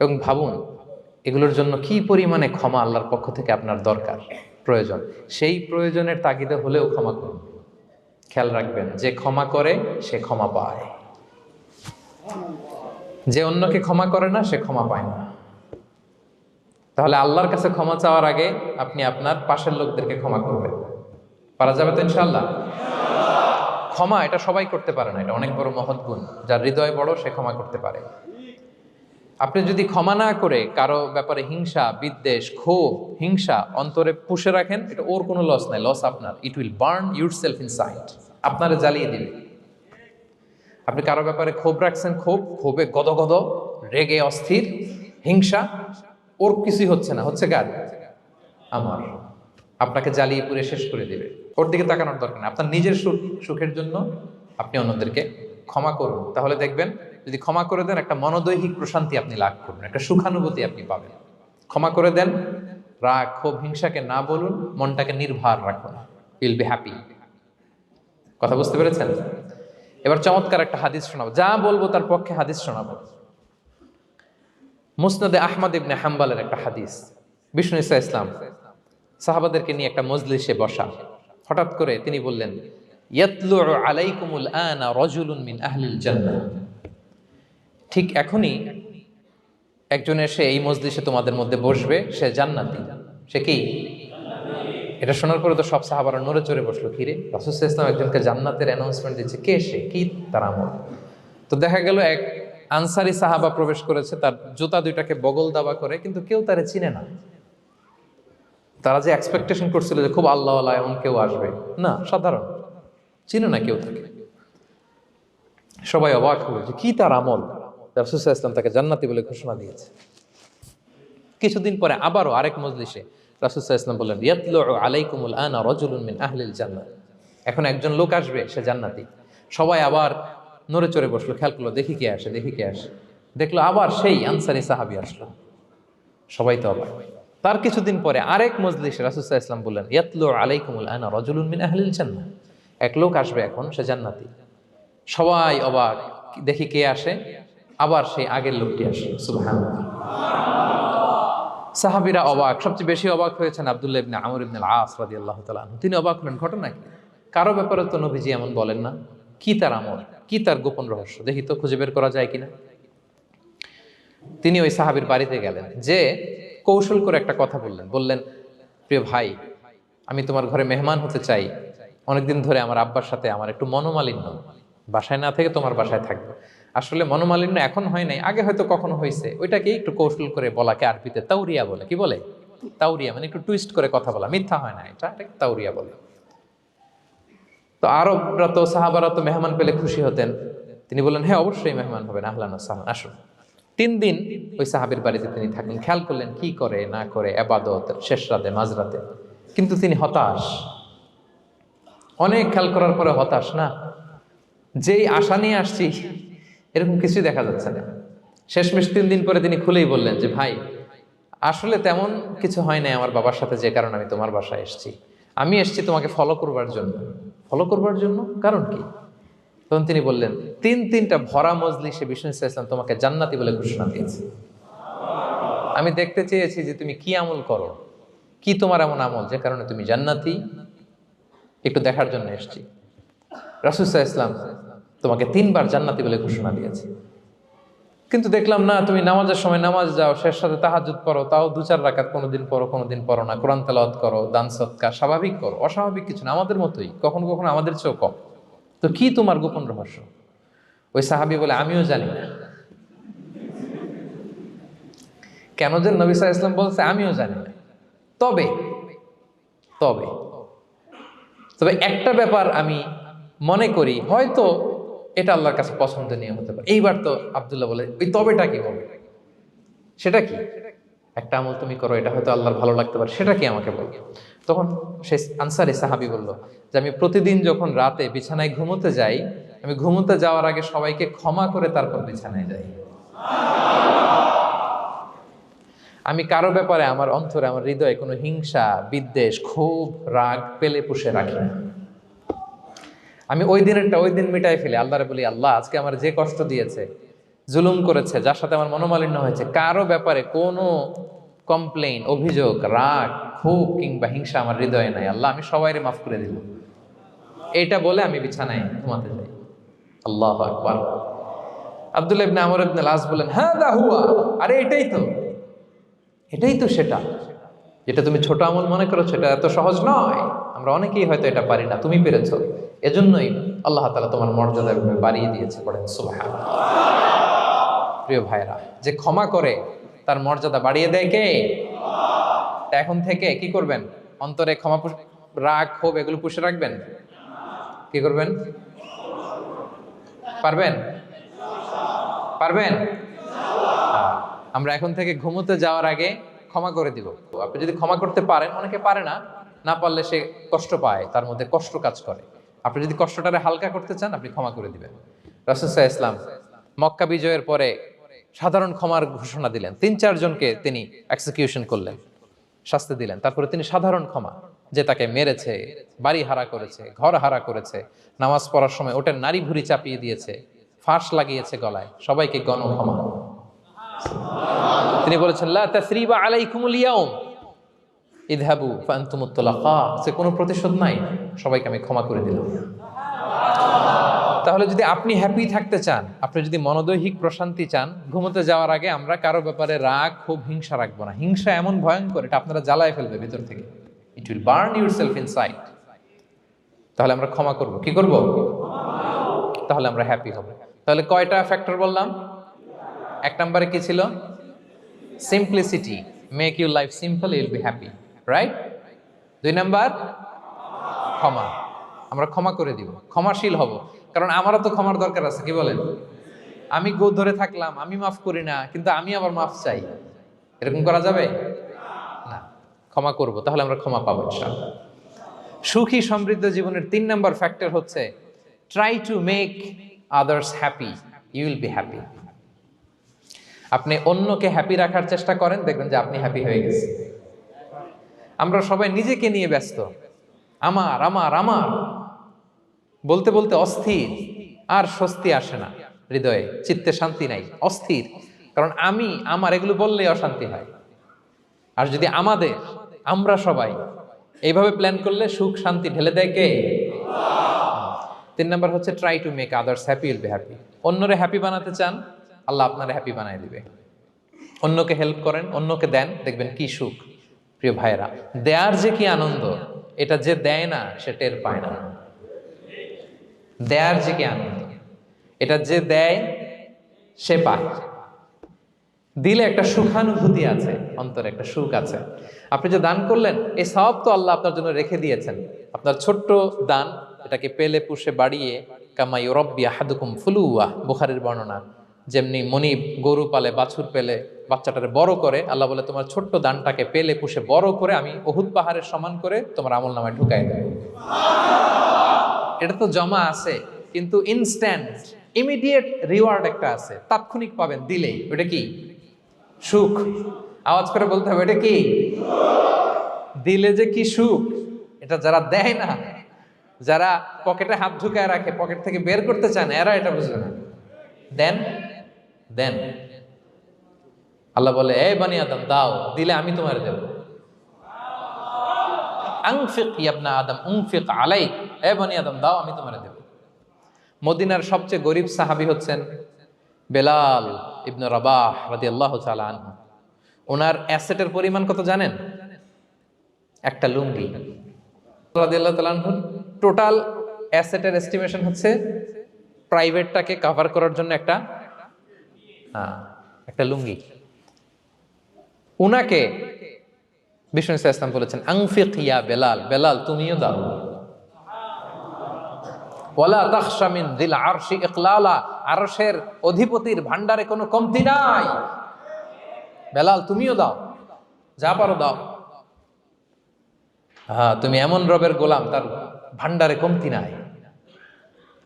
এবং ভাবুন এগুলোর জন্য কি পরিমাণে ক্ষমা আল্লাহর পক্ষ থেকে আপনার দরকার, প্রয়োজন। সেই প্রয়োজনের তাগিদে হলেও ক্ষমা করুন। খেয়াল রাখবেন, যে ক্ষমা করে সে ক্ষমা পায়, যে অন্যকে ক্ষমা করে না সে ক্ষমা পায় না। তাহলে আল্লাহর কাছে ক্ষমা চাওয়ার আগে আপনি আপনার পাশের লোকদেরকে ক্ষমা করবেন। পারা যাবে তো ইনশাআল্লাহ? ক্ষমা এটা সবাই করতে পারে না, এটা অনেক বড় মহৎ গুণ। যার হৃদয় বড় সে ক্ষমা করতে পারে। আপনি যদি ক্ষমা না করে কারো ব্যাপারে হিংসা, বিদ্বেষ, ক্ষোভ, হিংসা অন্তরে পুষে রাখেন, এটা ওর কোনো লস নাই, লস আপনার। It will burn your self inside, আপনারা জ্বালিয়ে দিবে। আপনি কারো ব্যাপারে ক্ষোভ রাখছেন, ক্ষোভে গদগদ, রেগে অস্থির, হিংসা, ওর কিছুই হচ্ছে না, হচ্ছে কার? আমার। আপনাকে জ্বালিয়ে পুড়ে শেষ করে দিবে। ওর দিকে তাকানোর দরকার নেই। আপনার নিজের সুখের জন্য আপনি অন্যদেরকে ক্ষমা করুন। তাহলে দেখবেন, যদি ক্ষমা করে দেন, একটা মনোদৈহিক প্রশান্তি আপনি লাভ করবেন, একটা সুখানুভূতি আপনি পাবেন। ক্ষমা করে দেন, রাগ, ক্ষোভ, হিংসাকে না বলুন, মনটাকে নির্ভার রাখুন, উইল বি হ্যাপি। কথা বুঝতে পেরেছেন? এবার চমৎকার একটা হাদিস শোনাবো, যা বলবো তার পক্ষে হাদিস শোনাবো। মুসনাদে আহমদ ইবনে হাম্বালের একটা হাদিস। বিষ্ণু ইসা ইসলাম সাহাবাদেরকে নিয়ে একটা মজলিসে বসা। হঠাৎ করে তিনি বললেন, ইয়াতলু আলাইকুমুল আনা রাজুলুন মিন আহলিল জান্নাহ। ঠিক এখনই একজন এসে এই মজলিসে তোমাদের মধ্যে বসবে, সে জান্নাতি। সে কি? এটা শোনার পরে তো সব সাহাবারা নড়ে চড়ে বসলো। কিরে, রাসূল সাল্লাল্লাহু আলাইহি ওয়াসাল্লাম একজনকে জান্নাতের অ্যানাউন্সমেন্ট দিচ্ছে, কে সে, কি তার আমল? তো দেখা গেল এক আনসারি সাহাবা প্রবেশ করেছে, তার জুতা দুইটাকে বগল দাবা করে, কিন্তু কেউ তারে চিনে না। তারা যে এক্সপেকটেশন করছিল যে খুব আল্লাহওয়ালা এমন কেউ আসবে, না, সাধারণ, চিনে না কেউ তাকে। সবাই অবাক হলো যে কি তার আমল, রাসূল সাল্লাল্লাহু আলাইহি ওয়াসাল্লাম তাকে জান্নাতি বলে ঘোষণা দিয়েছে। কিছুদিন পরে আবারও আরেক মজলিসে রাসূল সাল্লাল্লাহু আলাইহি ওয়াসাল্লাম বললেন, ইয়াতলু আলাইকুমুল আনা রাজুলুন মিন আহলিল জান্নাহ। এখন একজন লোক আসবে, সে জান্নাতি। সবাই আবার নড়ে চড়ে বসলো, খেয়াল করলো, দেখি কে আসে, দেখি কে আসে। দেখলো আবার সেই আনসারি সাহাবী আসলো। সবাই তো অবাক। তার কিছুদিন পরে আরেক মজলিসে রাসূল সাল্লাল্লাহু আলাইহি ওয়াসাল্লাম বললেন, ইয়াতলু আলাইকুমুল আনা রাজুলুন মিন আহলিল জান্নাহ। এক লোক আসবে এখন, সে জান্নাতি। সবাই অবাক, দেখি কে আসে, আবার সেই আগের লোকটি আসে। সুবহানাল্লাহ। সাহাবীরা অবাক, সবচেয়ে বেশি অবাক হয়েছেন আব্দুল্লাহ ইবনে আমর ইবনে আল-আস রাদিয়াল্লাহু তাআলা আনহু। তিনি অবাক হলেন, ঘটনা কি? কারো ব্যাপারে তো নবীজি এমন বলেন না, কি তার আমল, কি তার গোপন রহস্য, দেখি তো খুঁজে বের করা যায় কিনা। তিনি ওই সাহাবীর বাড়িতে গেলেন, যে কৌশল করে একটা কথা বললেন, প্রিয় ভাই, আমি তোমার ঘরে মেহমান হতে চাই। অনেকদিন ধরে আমার আব্বার সাথে আমার একটু মনোমালিন্য, বাসায় না থেকে তোমার বাসায় থাকবো। আসলে মনোমালিন্য এখন হয় নাই, আগে হয়তো কখনো হয়েছে। ওইটাকে একটু কৌশল করে বলাকে আরবিতে তাওরিয়া বলে। কি বলে? তাওরিয়া, মানে একটু টুইস্ট করে কথা বলা, মিথ্যা হয় না, এটাকে তাওরিয়া বলে। তো আরবরা তো, সাহাবারা তো মেহমান পেলে খুশি হতেন। তিনি বললেন, হ্যাঁ অবশ্যই মেহমান হবেন, আহলান ওয়া সাহলান, আসুন। 3 দিন ওই সাহাবীর বাড়িতে তিনি থাকলেন। খেয়াল করলেন কি করে না করে, ইবাদত, শেষ রাতে, মাঝরাতে। কিন্তু তিনি হতাশ, অনেক খেয়াল করার পরে হতাশ। না, যেই আশা নিয়ে আসছি এরকম কিছুই দেখা যাচ্ছে না। শেষমেশ 3 দিন পরে তিনি খুলেই বললেন যে, ভাই আসলে তেমন কিছু হয় নাই আমার বাবার সাথে, যে কারণে আমি তোমার বাসায় এসেছি। আমি এসেছি তোমাকে ফলো করবার জন্য। ফলো করবার জন্য? কারণ কি? তখন তিনি বললেন, 3টা ভরা মজলিসে বিষ্ণু সাল্লাল্লাহু আলাইহি ওয়াসাল্লাম তোমাকে জান্নাতি বলে ঘোষণা দিয়েছে। আমি দেখতে চেয়েছি যে তুমি কি আমল করো, কি তোমার এমন আমল যে কারণে তুমি জান্নাতি, একটু দেখার জন্য এসেছি। রাসূল সাল্লাল্লাহু আলাইহি ওয়াসাল্লাম তোমাকে 3 বার জান্নাতি বলে ঘোষণা দিয়েছে। কিন্তু দেখলাম না, তুমি নামাজের সময় নামাজ যাও, শেষ সাথে তাহাজ্জুদ পড়ো, তাও 2-4 রাকাত কোনোদিন পড়ো, কোনোদিন পড়ো না, কোরআন তেলাওয়াত করো, দান সদকা স্বাভাবিক করো, অস্বাভাবিক কিছু না, আমাদের মতোই, কখনো কখনো আমাদের চেয়েও কম। তো কি তোমার গোপন রহস্য? ওই সাহাবী বলে, আমিও জানি না। কেন যে নবী সাল্লাল্লাহু আলাইহি ওয়াসাল্লাম বলছে আমিও জানি না। তবে তবে তবে একটা ব্যাপার আমি মনে করি, হয়তো এটা আল্লাহর কাছে পছন্দনীয় হতে পারে। এইবার তো আব্দুল্লাহ বলে, ওই তবেটা কি বলবে? সেটা কি? একটা আমল তুমি করো, এটা হয়তো আল্লাহর ভালো লাগতে পারে, সেটা কি আমাকে বলো। তখন সেই আনসারী সাহাবী বলল যে, আমি প্রতিদিন যখন রাতে বিছানায় ঘুমোতে যাই, আমি ঘুমোতে যাওয়ার আগে সবাইকে ক্ষমা করে তারপর বিছানায় যাই। আমি কারো ব্যাপারে আমার অন্তরে, আমার হৃদয়ে কোনো হিংসা, বিদ্বেষ, ক্ষোভ, রাগ পেলে পুষে রাখি না। আমি ওই দিনেরটা ওই দিন মিটাই ফেলি। আল্লাহরে বলি, আল্লাহ আজকে আমার যে কষ্ট দিয়েছে, জুলুম করেছে, যার সাথে আমার মনোমালিন্য হয়েছে, কারো ব্যাপারে কোনো কমপ্লেইন, অভিযোগ, রাগ, ক্ষোভ কিংবা হিংসা আমার হৃদয়ে নাই। আল্লাহ আমি সবাইরে মাফ করে দিব। এইটা বলে আমি বিছানায় ঘুমাতে যাই। আল্লাহু আকবার। আব্দুল্লাহ ইবনে আমর ইবনে আল-আস বলেন, হাদা হুয়া, আরে এটাই তো সেটা যেটা তুমি ছোট আমল মনে করছো, এটা এত সহজ নয়। আমরা অনেকেই হয়তো এটা পারি না, তুমি পেরেছো। এজন্যই আল্লাহ তাআলা তোমার মর্যাদা এভাবে বাড়িয়ে দিয়েছে। পড়েন সুবহানাল্লাহ। প্রিয় ভাইরা, যে ক্ষমা করে তার মর্যাদা বাড়িয়ে দেয় কে? এখন থেকে কি করবেন? অন্তরে ক্ষমা, রাগ, ক্ষোভ এগুলো পুষে রাখবেন। কি করবেন? পারবেন? আমরা এখন থেকে ঘুমোতে যাওয়ার আগে ক্ষমা করে দিব। আপনি যদি ক্ষমা করতে পারেন, অনেকে পারে না, না পারলে সে কষ্ট পায়, তার মধ্যে কষ্ট কাজ করে। আপনি যদি কষ্টটারে হালকা করতে চান, আপনি ক্ষমা করে দিবেন। রাসূল সাল্লাল্লাহু আলাইহি ওয়াসাল্লাম মক্কা বিজয়ের পরে সাধারণ ক্ষমার ঘোষণা দিলেন। 3-4 জনকে তিনি এক্সিকিউশন করলেন, শাস্তি দিলেন। তারপরে তিনি সাধারণ ক্ষমা, যে তাকে মেরেছে, বাড়ি হারা করেছে, ঘর হারা করেছে, নামাজ পড়ার সময় ওটার নারী ভুঁড়ি চাপিয়ে দিয়েছে, ফাঁস লাগিয়েছে গলায়, সবাইকে গণ ক্ষমা। তিনি বলেছেন, লা তাসরিবা আলাইকুমুল ইয়াউম ইযহাবু ফাআনতুমুত তুলাকা, সে কোনো প্রতিশোধ নাই, সবাইকে আমি ক্ষমা করে দিলাম। তাহলে যদি আপনি হ্যাপি থাকতে চান, আপনি যদি মনোদৈহিক প্রশান্তি চান, ঘুমোতে যাওয়ার আগে আমরা কারো ব্যাপারে রাগ, ক্ষোভ, হিংসা রাখবো না। হিংসা এমন ভয়ঙ্কর, এটা আপনারা জ্বালায় ফেলবে ভিতর থেকে। It will burn yourself inside. তাহলে আমরা ক্ষমা করব। কি করব? তাহলে আমরা হ্যাপি হব। তাহলে কয়টা ফ্যাক্টর বললাম? 1 নম্বরে কি ছিল? Simplicity, make your life simple, you will be happy, right? 2 number ক্ষমা, আমরা ক্ষমা করে দিব, ক্ষমাশীল হব। কারণ আমারও তো ক্ষমার দরকার আছে, কি বলেন? আমি গো ধরে থাকলাম, আমি মাফ করি না, কিন্তু আমি আবার মাফ চাই, এরকম করা যাবে না। ক্ষমা করব, তাহলে আমরা ক্ষমা পাবো ইনশাআল্লাহ। সুখী সমৃদ্ধ জীবনের 3 নাম্বার ফ্যাক্টর হচ্ছে try to make others happy, you will be happy. আপনি অন্যকে হ্যাপি রাখার চেষ্টা করেন, দেখবেন যে আপনি হ্যাপি হয়ে গেছেন। আমরা সবাই নিজেকে নিয়ে ব্যস্ত, আমার আমার আমার বলতে বলতে অস্থির, আর স্বস্তি আসে না হৃদয়ে, চিত্তে শান্তি নাই, অস্থির। কারণ আমি আমার এগুলো বললেই অশান্তি হয়। আর যদি আমাদের, আমরা সবাই এইভাবে প্ল্যান করলে সুখ শান্তি ঢেলে দেয় কে? 3 নাম্বার হচ্ছে try to make others happy, will be happy. অন্যরে হ্যাপি বানাতে চান, আল্লাহ আপনারে হ্যাপি বানায় দিবে। অন্যকে হেল্প করেন, অন্যকে দেন, দেখবেন কি সুখ। প্রিয় ভাইয়েরা, দেয়ার যে কি আনন্দ, এটা যে দেয় না সে টের পায় না। দেয়ার যে কি আনন্দ, এটা যে দেয় সে পায়। দিলে একটা সুখানুভূতি আছে, অন্তরে একটা সুখ আছে। আপনি যে দান করলেন, এই সওয়াব তো আল্লাহ আপনার জন্য রেখে দিয়েছেন। আপনার ছোট্ট দান, এটাকে পেলে পুষে বাড়িয়ে, কামা ইউরাব্বি আহাদুকুম ফুলুয়া, বুখারীর বর্ণনা, যেমনি মনিব গরু পালে, বাছুর পেলে বাচ্চাটারে বড় করে, আল্লাহ বলে তোমার ছোট্ট দানটাকে পেলে পুষে বড় করে আমি উহুদ পাহাড়ের সমান করে তোমার আমলনামায় ঢুকাই দেব। এটা তো জমা আছে, কিন্তু ইনস্ট্যান্ট ইমিডিয়েট রিওয়ার্ড একটা আছে, তাৎক্ষণিক পাবেন দিলেই। ওটা কি? সুখ। আওয়াজ করে বলতে হবে, এটা কি? দিলে যে কি সুখ, এটা যারা দেয় না, যারা পকেটে হাত ঢুকায় রাখে, পকেট থেকে বের করতে চান, এরা এটা বুঝবে না। দেন দেন, আল্লাহ বলে, এই বানি আদম দাও, দিলে আমি তোমার দেব। আনফিক ইয়া ইবনা আদম উনফিক আলাইক, এই বানি আদম দাও, আমি তোমার দেব। মদিনার সবচেয়ে গরিব সাহাবী হচ্ছেন বেলাল ইবনে রাবাহ রাদিয়াল্লাহু তাআলা আনহু, ওনার অ্যাসেটের পরিমাণ কত জানেন? একটা লুঙ্গি। রাদিয়াল্লাহু তাআলা আনহুর টোটাল অ্যাসেটের এস্টিমেশন হচ্ছে প্রাইভেটটাকে কভার করার জন্য একটা লুঙ্গি। উনাকে বিষ্ণু ইসলাম বলেছেন, আনফিক ইয়া বেলাল, বেলাল তুমিও দাও। ওয়ালা তাখশা মিন যিল আরশি ইকলালা, আরশের অধিপতির ভান্ডারে কোনো কমতি নাই, বেলাল তুমিও দাও, যা পারো দাও। তুমি এমন রবের গোলাম, তার ভান্ডারে কমতি নাই।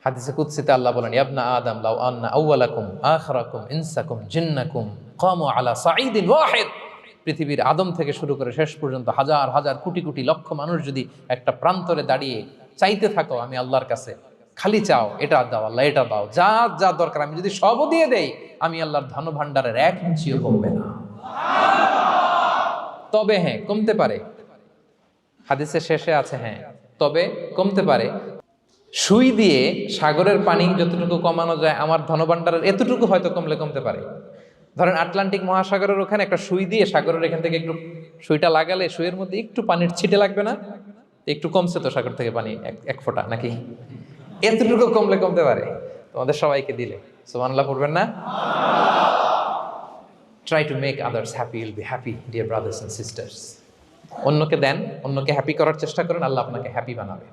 হাদিসে কুদসিতে আল্লাহ বলেন, ইবনা আদম লাউ আন্না আউওয়ালাকুম আখিরাকুম ইনসাকুম জিন্নাকুম কামু আলা সাঈদিন ওয়াহিদ। পৃথিবীর আদম থেকে শুরু করে শেষ পর্যন্ত হাজার হাজার কোটি কোটি লক্ষ মানুষ যদি একটা প্রান্তরে দাঁড়িয়ে চাইতে থাকো আমি আল্লাহর কাছে, খালি চাও এটা দাও আল্লাহ, এটা দাও, যা যা দরকার আমি যদি সবও দিয়ে দেই, আমি আল্লাহর ধন ভান্ডারের 1 ইঞ্চিও কমবে না। তবে হ্যাঁ, কমতে পারে। হাদিসের শেষে আছে তবে কমতে পারে। সুই দিয়ে সাগরের পানি যতটুকু কমানো যায়, আমার ধনভাণ্ডারের এতটুকু হয়তো কমতে পারে। ধরেন আটলান্টিক মহাসাগরের ওখানে একটা সুই দিয়ে সাগরের এখান থেকে একটু সুইটা লাগালে সুইয়ের মধ্যে একটু পানির ছিটে লাগবে না? একটু কমছে তো সাগর থেকে পানি, এক ফোঁটা নাকি? এতটুকু কমতে পারে তোমাদের সবাইকে দিলে। সুবহানাল্লাহ পড়বেন না? Try to make others happy, you'll be happy dear brothers and sisters. অন্যকে দেন, অন্যকে হ্যাপি করার চেষ্টা করেন, আল্লাহ আপনাকে হ্যাপি বানাবে।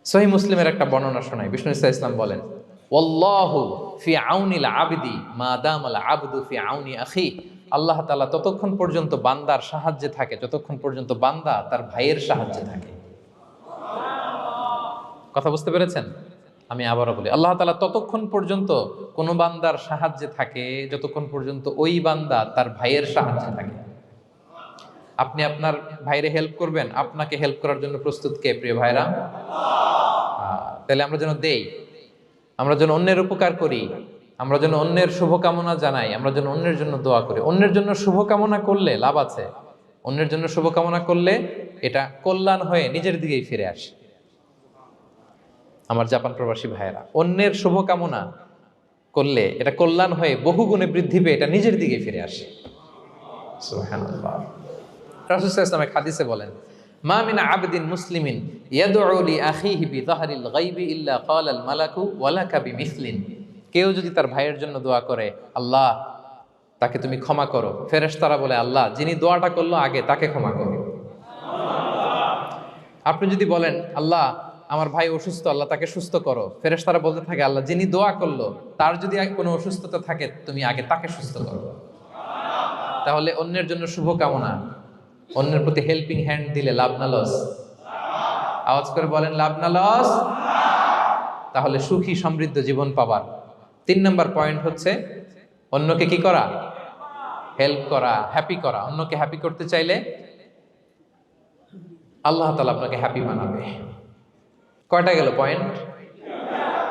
সহিহ মুসলিমের একটা বর্ণনা শোনায়, বিষ্ণু ইসলাম বলেন, ওয়াল্লাহু ফি আউনিল আবদি মা দামাল আবদু ফি আউনি আখি। আল্লাহ তাআলা ততক্ষণ পর্যন্ত বান্দার সাহায্যে থাকে যতক্ষণ পর্যন্ত বান্দা তার ভাইয়ের সাহায্যে থাকে। কথা বুঝতে পেরেছেন? আমি আবারও বলি, আল্লাহ তাআলা ততক্ষণ পর্যন্ত কোন বান্দার সাহায্যে থাকে যতক্ষণ পর্যন্ত ওই বান্দা তার ভাইয়ের সাহায্যে থাকে। আপনি আপনার ভাইরে হেল্প করবেন, আপনাকে হেল্প করার জন্য প্রস্তুত কে প্রিয় ভাইরা? তাহলে আমরা যেন দেই, আমরা যেন অন্যের উপকার করি, আমরা যেন অন্যের শুভকামনা জানাই, আমরা যেন অন্যের জন্য দোয়া করি। অন্যের জন্য শুভকামনা করলে লাভ আছে। অন্যের জন্য শুভকামনা করলে এটা কল্যাণ হয়ে নিজের দিকেই ফিরে আসে। আমার জাপান প্রবাসী ভাইয়েরা, অন্যের শুভকামনা করলে এটা কল্যাণ হয়ে বহুগুণে বৃদ্ধি পেয়ে এটা নিজের দিকে ফিরে আসে। সুবহানাল্লাহ। রাসূল সাল্লাল্লাহু আলাইহি ওয়াসাল্লাম হাদিসে বলেন, মা মিন আবদিন মুসলিমিন ইয়াদউ লি আখিহি বিযাহরিল গায়বি ইল্লা ক্বালাল মালাকু ওয়ালাকা বিমিসলিন। কেউ যদি তার ভাইয়ের জন্য দোয়া করে, আল্লাহ তাকে তুমি ক্ষমা করো, ফেরেশতারা বলে, আল্লাহ যিনি দোয়াটা করলো আগে তাকে ক্ষমা করো। আপনি যদি বলেন, আল্লাহ আমার ভাই অসুস্থ, আল্লাহ তাকে সুস্থ করো, ফেরেশতারা বলতে থাকে, আল্লাহ যিনি দোয়া করলো তার যদি কোনো অসুস্থতা থাকে তুমি আগে তাকে সুস্থ করো। তাহলে অন্যের জন্য শুভকামনা, অন্যের প্রতি হেল্পিং হ্যান্ড দিলে লাভ না লস? আওয়াজ করে বলেন, লাভ না লস? তাহলে সুখী সমৃদ্ধ জীবন পাবার 3 নম্বর পয়েন্ট হচ্ছে অন্যকে কি করা? হেল্প করা, হ্যাপি করা। অন্যকে হ্যাপি করতে চাইলে আল্লাহ তাআলা আপনাকে হ্যাপি বানাবে। কয়টা গেল পয়েন্ট?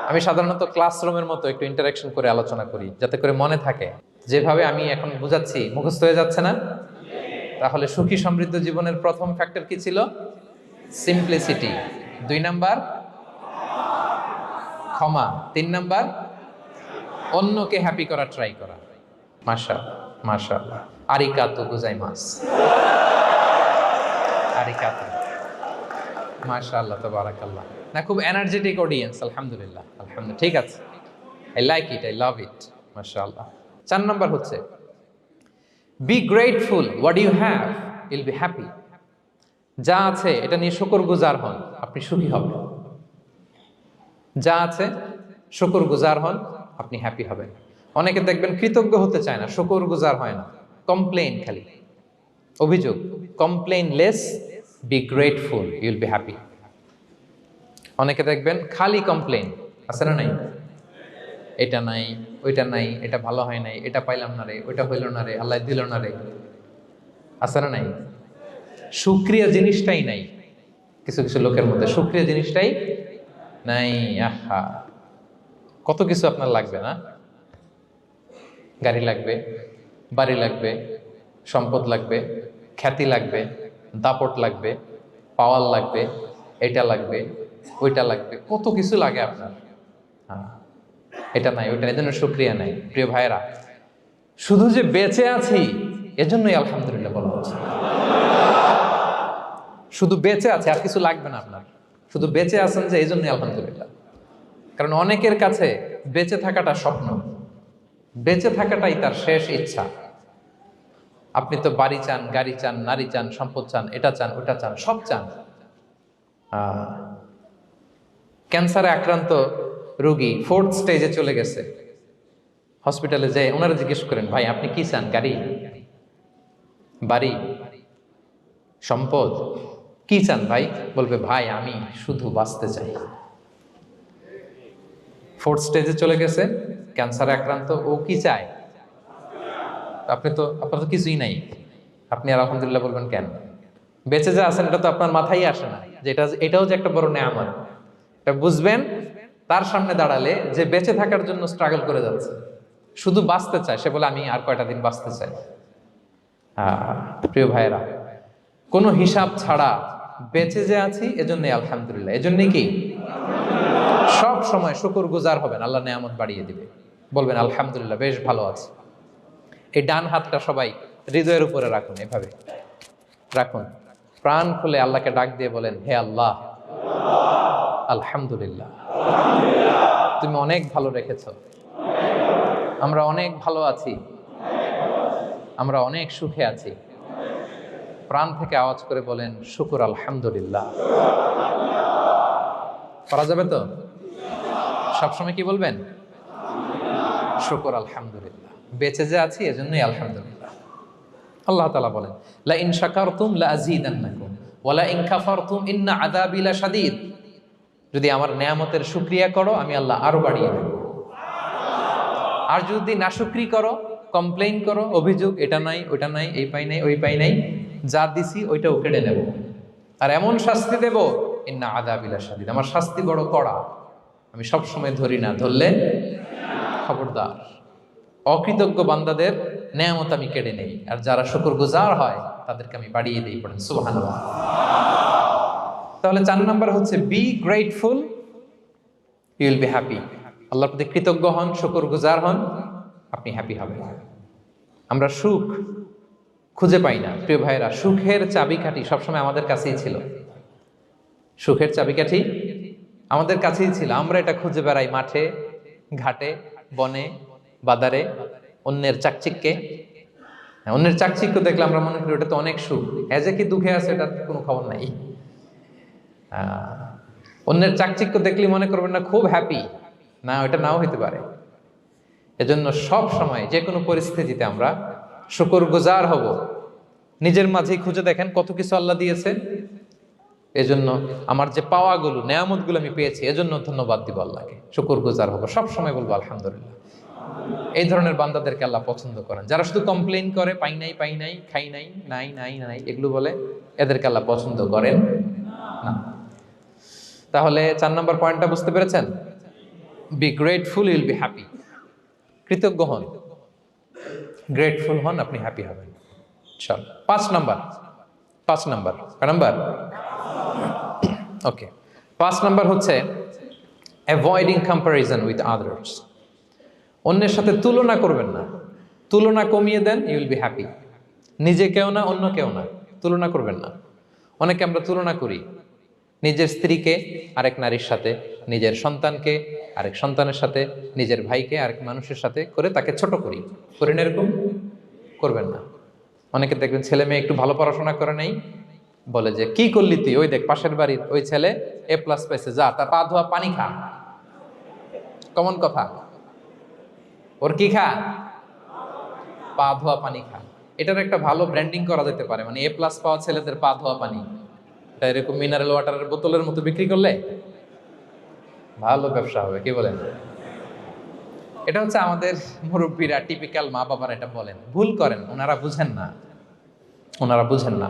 আমি সাধারণত ক্লাসরুমের মতো একটু ইন্টারাকশন করে আলোচনা করি যাতে করে মনে থাকে। যেভাবে আমি এখন বুঝাচ্ছি মুখস্থ হয়ে যাচ্ছে না? তাহলে সুখী সমৃদ্ধ জীবনের প্রথম ফ্যাক্টর কি ছিল? সিম্পলিসিটি। 2 নাম্বার ক্ষমা। 3 নাম্বার অন্যকে হ্যাপি করা ট্রাই করা। মাশাআল্লাহ। আরিগাতো গোজাইমাস। আরিগাতো। মাশাআল্লাহ, তাবারাকাল্লাহ। না, খুব এনার্জেটিক অডিয়েন্স। আলহামদুলিল্লাহ, ঠিক আছে। I like it, I love it. মাশাআল্লাহ। 4 নাম্বার হচ্ছে be grateful what you have, you'll be happy. যা আছে এটা নিয়ে শুকরগুজার হন, আপনি সুখী হবেন। যা আছে শুকরগুজার হন, আপনি হ্যাপি হবেন। অনেকে দেখবেন কৃতজ্ঞ হতে চায় না, শুকরগুজার হয় না, কমপ্লেইন, খালি অভিযোগ। Complain less, be grateful, Yule be happy. অনেকে দেখবেন খালি কমপ্লেইন, আছে না নাই? এটা নাই, ওইটা নাই, এটা ভালো হয় নাই, এটা পাইলাম না রে, ওইটা হইল না রে, আল্লাহ দিল না রে, আছে না নাই? শুকরিয়া জিনিসটাই নাই কিছু কিছু লোকের মধ্যে, শুকরিয়া জিনিসটাই নাই। আহা, কত কিছু আপনার লাগবে না? গাড়ি লাগবে, বাড়ি লাগবে, সম্পদ লাগবে, খ্যাতি লাগবে, দাপট লাগবে, পাওয়ার লাগবে, এটা লাগবে, ওইটা লাগবে, কত কিছু লাগে আপনার। এটা নাই, ওটা, এই জন্য শুকরিয়া নাই। প্রিয় ভাইরা, শুধু যে বেঁচে আছি এজন্যই আলহামদুলিল্লাহ বলা হচ্ছে। শুধু বেঁচে আছে, আর কিছু লাগবে না আপনার, শুধু বেঁচে আছেন যে এই জন্যই আলহামদুলিল্লাহ। কারণ অনেকের কাছে বেঁচে থাকাটা স্বপ্ন, বেঁচে থাকাটাই তার শেষ ইচ্ছা। আপনি তো বাড়ি চান, গাড়ি চান, নারী চান, সম্পদ চান, এটা চান, ওটা চান, সব চান। ক্যান্সারে আক্রান্ত রোগী 4th স্টেজে চলে গেছে, হসপিটালে যেয়ে ওনারা জিজ্ঞেস করেন, ভাই আপনি কি চান? গাড়ি, বাড়ি, সম্পদ, কি চান ভাই? বলবে, ভাই আমি শুধু বাঁচতে চাই। 4th স্টেজে চলে গেছে, ক্যান্সারে আক্রান্ত, ও কি চায়? আপনার তো কিছুই নাই, আপনি আর আলহামদুলিল্লাহ বলবেন কেন? বেঁচে যা আছেন এটা তো আপনার মাথায় আসে না যে এটাও যে একটা বড় নেয়ামত। এটা বুঝবেন তার সামনে দাঁড়ালে যে বেঁচে থাকার জন্য স্ট্রাগল করে যাচ্ছে, শুধু বাঁচতে চায়, সে বলে আমি আর কয়টা দিন বাঁচতে চাই। প্রিয় ভাইয়েরা, কোনো হিসাব ছাড়া বেঁচে যে আছি এজন্যই আলহামদুলিল্লাহ। এজন্যই কি সব সময় শুকর গুজার হবেন, আল্লাহ নেয়ামত বাড়িয়ে দিবে, বলবেন আলহামদুলিল্লাহ বেশ ভালো আছে। এই ডান হাতটা সবাই হৃদয়ের উপরে রাখুন, এভাবে রাখুন, প্রাণ খুলে আল্লাহকে ডাক দিয়ে বলেন, হে আল্লাহ, আলহামদুলিল্লাহ, তুমি অনেক ভালো রেখেছ, আমরা অনেক ভালো আছি, আমরা অনেক সুখে আছি। প্রাণ থেকে আওয়াজ করে বলেন, শুকুর আলহামদুলিল্লাহ। করা যাবে তো? সবসময় কি বলবেন? শুকুর আলহামদুলিল্লাহ, বেঁচে যে আছি এজন্যই আলহামদুলিল্লাহ। আল্লাহ তাআলা বলেন, লা ইন শাকারতুম লা আযীদান্নাকুম ওয়া লা ইন কাফারতুম ইন্না আযাবি লাশাদীদ। যদি আমার নেয়ামতের শুকরিয়া করো আমি আল্লাহ আরো বাড়িয়ে দেব, আর যদি নাশুকরি করো, কমপ্লেইন করো, অভিযোগ, এটা নাই, ওটা নাই, এই পাই নাই, ওই পাই নাই, যা দিছি ওইটাও কেড়ে নেব, আর এমন শাস্তি দেব, ইন্না আযাবি লাশাদীদ, আমার শাস্তি বড় কড়া, আমি সব সময় ধরি না, ধরলে খবরদার। অকৃতজ্ঞ বান্দাদের নেয়ামত আমি কেড়ে নেই, আর যারা শুকরগুজার হয় তাদেরকে আমি বাড়িয়ে দিই। পড়েন সুবহানাল্লাহ। তাহলে 4 নাম্বার হচ্ছে be grateful, you will be happy. আল্লাহর প্রতি কৃতজ্ঞ হন, শুকরগুজার হন, আপনি হ্যাপি হবেন। আমরা সুখ খুঁজে পাই না প্রিয় ভাইরা, সুখের চাবিকাঠি সবসময় আমাদের কাছেই ছিল, সুখের চাবিকাঠি আমাদের কাছেই ছিল। আমরা এটা খুঁজে বেড়াই মাঠে, ঘাটে, বনে, বাজারে, অন্যের চাকচিক্যে। অন্যের চাকচিক্য দেখলে আমরা মনে করি ওটা তো অনেক সুখ, এজে কি দুঃখে আছে এটার কোনো খবর নাই। অন্যের চাকচিক্য দেখলে মনে করবেন না খুব হ্যাপি, না, ওটা নাও হইতে পারে। এজন্য সব সময় যে কোনো পরিস্থিতিতে আমরা শুকরগুজার হব। নিজের মাঝেই খুঁজে দেখেন কত কিছু আল্লাহ দিয়েছে, এজন্য আমার যে পাওয়াগুলো, নেয়ামতগুলো আমি পেয়েছি, এজন্য ধন্যবাদ দিব আল্লাহকে, শুকরগুজার হব, সব সময় বলবো আলহামদুলিল্লাহ। এই ধরনের বান্দাদেরকে আল্লাহ পছন্দ করেন। যারা শুধু কমপ্লেইন করে, পাই নাই, পাই নাই, খাই নাই, নাই নাই নাই, এগুলো বলে, এদেরকে আল্লাহ পছন্দ করেন না। তাহলে 4 নম্বর পয়েন্টটা বুঝতে পেরেছেন? Be grateful, you will be happy. কৃতজ্ঞ হন, গ্রেটফুল হন, আপনি হ্যাপি হবেন। চল 5 number, 5 number number okay, 5 number হচ্ছে অ্যাভয়েডিং কম্প্যারিজন উইথ আদার্স। অন্যের সাথে তুলনা করবেন না, তুলনা কমিয়ে দেন, ইউ উইল বি হ্যাপি। নিজে কেউ না, অন্য কেউ না, তুলনা করবেন না। অনেকে আমরা তুলনা করি, নিজের স্ত্রীকে আরেক নারীর সাথে, নিজের সন্তানকে আরেক সন্তানের সাথে, নিজের ভাইকে আরেক মানুষের সাথে করে তাকে ছোট করি, করি না? এরকম করবেন না। অনেকে দেখবেন ছেলে মেয়ে একটু ভালো পড়াশোনা করে নেই, বলে যে কি করলি তুই, ওই দেখ পাশের বাড়ির ওই ছেলে A+ পাইছে, যা তার পা ধোয়া পানি খা। কমন কথা, ওর কি খা? পা ধোয়া পানি খা। এটার একটা ভালো ব্র্যান্ডিং করা যেতে পারে, মানে A+ পাওয়া ছেলেদের পা ধোয়া পানি, এটা এরকম মিনারেল ওয়াটারের বোতলের মতো বিক্রি করলে ভালো ব্যবসা হবে, কি বলেন? এটা হচ্ছে আমাদের মুরব্বীরা, টিপিক্যাল মা বাবারা এটা বলেন, ভুল করেন, ওনারা বুঝেন না, ওনারা বুঝেন না।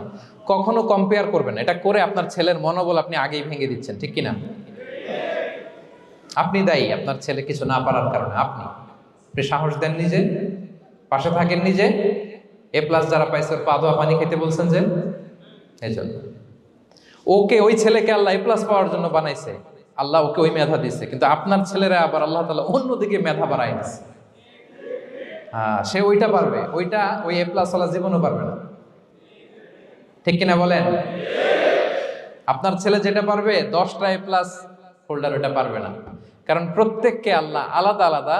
কখনো কম্পেয়ার করবেন, এটা করে আপনার ছেলের মনোবল আপনি আগেই ভেঙে দিচ্ছেন, ঠিক কিনা? আপনি দায়ী আপনার ছেলে কিছু না পারার কারণে। আপনি সাহস দেন নিজে, পাশে থাকেন নিজে। A+ যারা পাইছে পা ধোয়া পানি খেতে বলছেন যে, এই জন্য ওকে, ওই ছেলেকে আল্লাহ A+ পাওয়ার জন্য বানাইছে, আল্লাহ ওকে ওই মেধা দিচ্ছে, কিন্তু আপনার ছেলেরা আবার আল্লাহ তাআলা অন্যদিকে মেধা বাড়াই দিচ্ছে। সে ওইটা পারবে, ওইটা ওই এ প্লাস ওয়ালা জীবনও পারবে না। ঠিক কিনা বলেন? আপনার ছেলে যেটা পারবে 10টা এ প্লাস হোল্ডার ওটা পারবে না। কারণ প্রত্যেককে আল্লাহ আলাদা আলাদা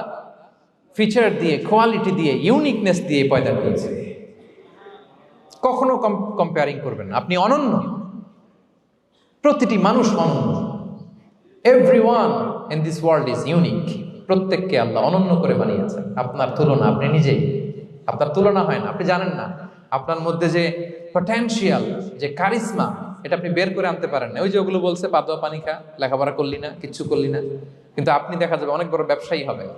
ফিচার দিয়ে, কোয়ালিটি দিয়ে, ইউনিকনেস দিয়ে পয়দা করেছে। কখনো কম্পেয়ারিং করবেন না। আপনি অনন্য, প্রতিটি মানুষ অনন্য। Everyone in this world is unique. প্রত্যেককে আল্লাহ অনন্য করে বানিয়েছেন। আপনার তুলনা আপনি নিজেই, আপনার তুলনা হয় না, আপনি জানেন না। আপনার মধ্যে যে পটেনশিয়াল, যে কারিশমা, এটা আপনি বের করে আনতে পারেন না। ওই যে ওগুলো বলছে পাদোয়া পানি খা, লেখাপড়া করলি না, কিচ্ছু করলি না, কিন্তু আপনি দেখা যাবে অনেক বড় ব্যবসায়ী হবেন,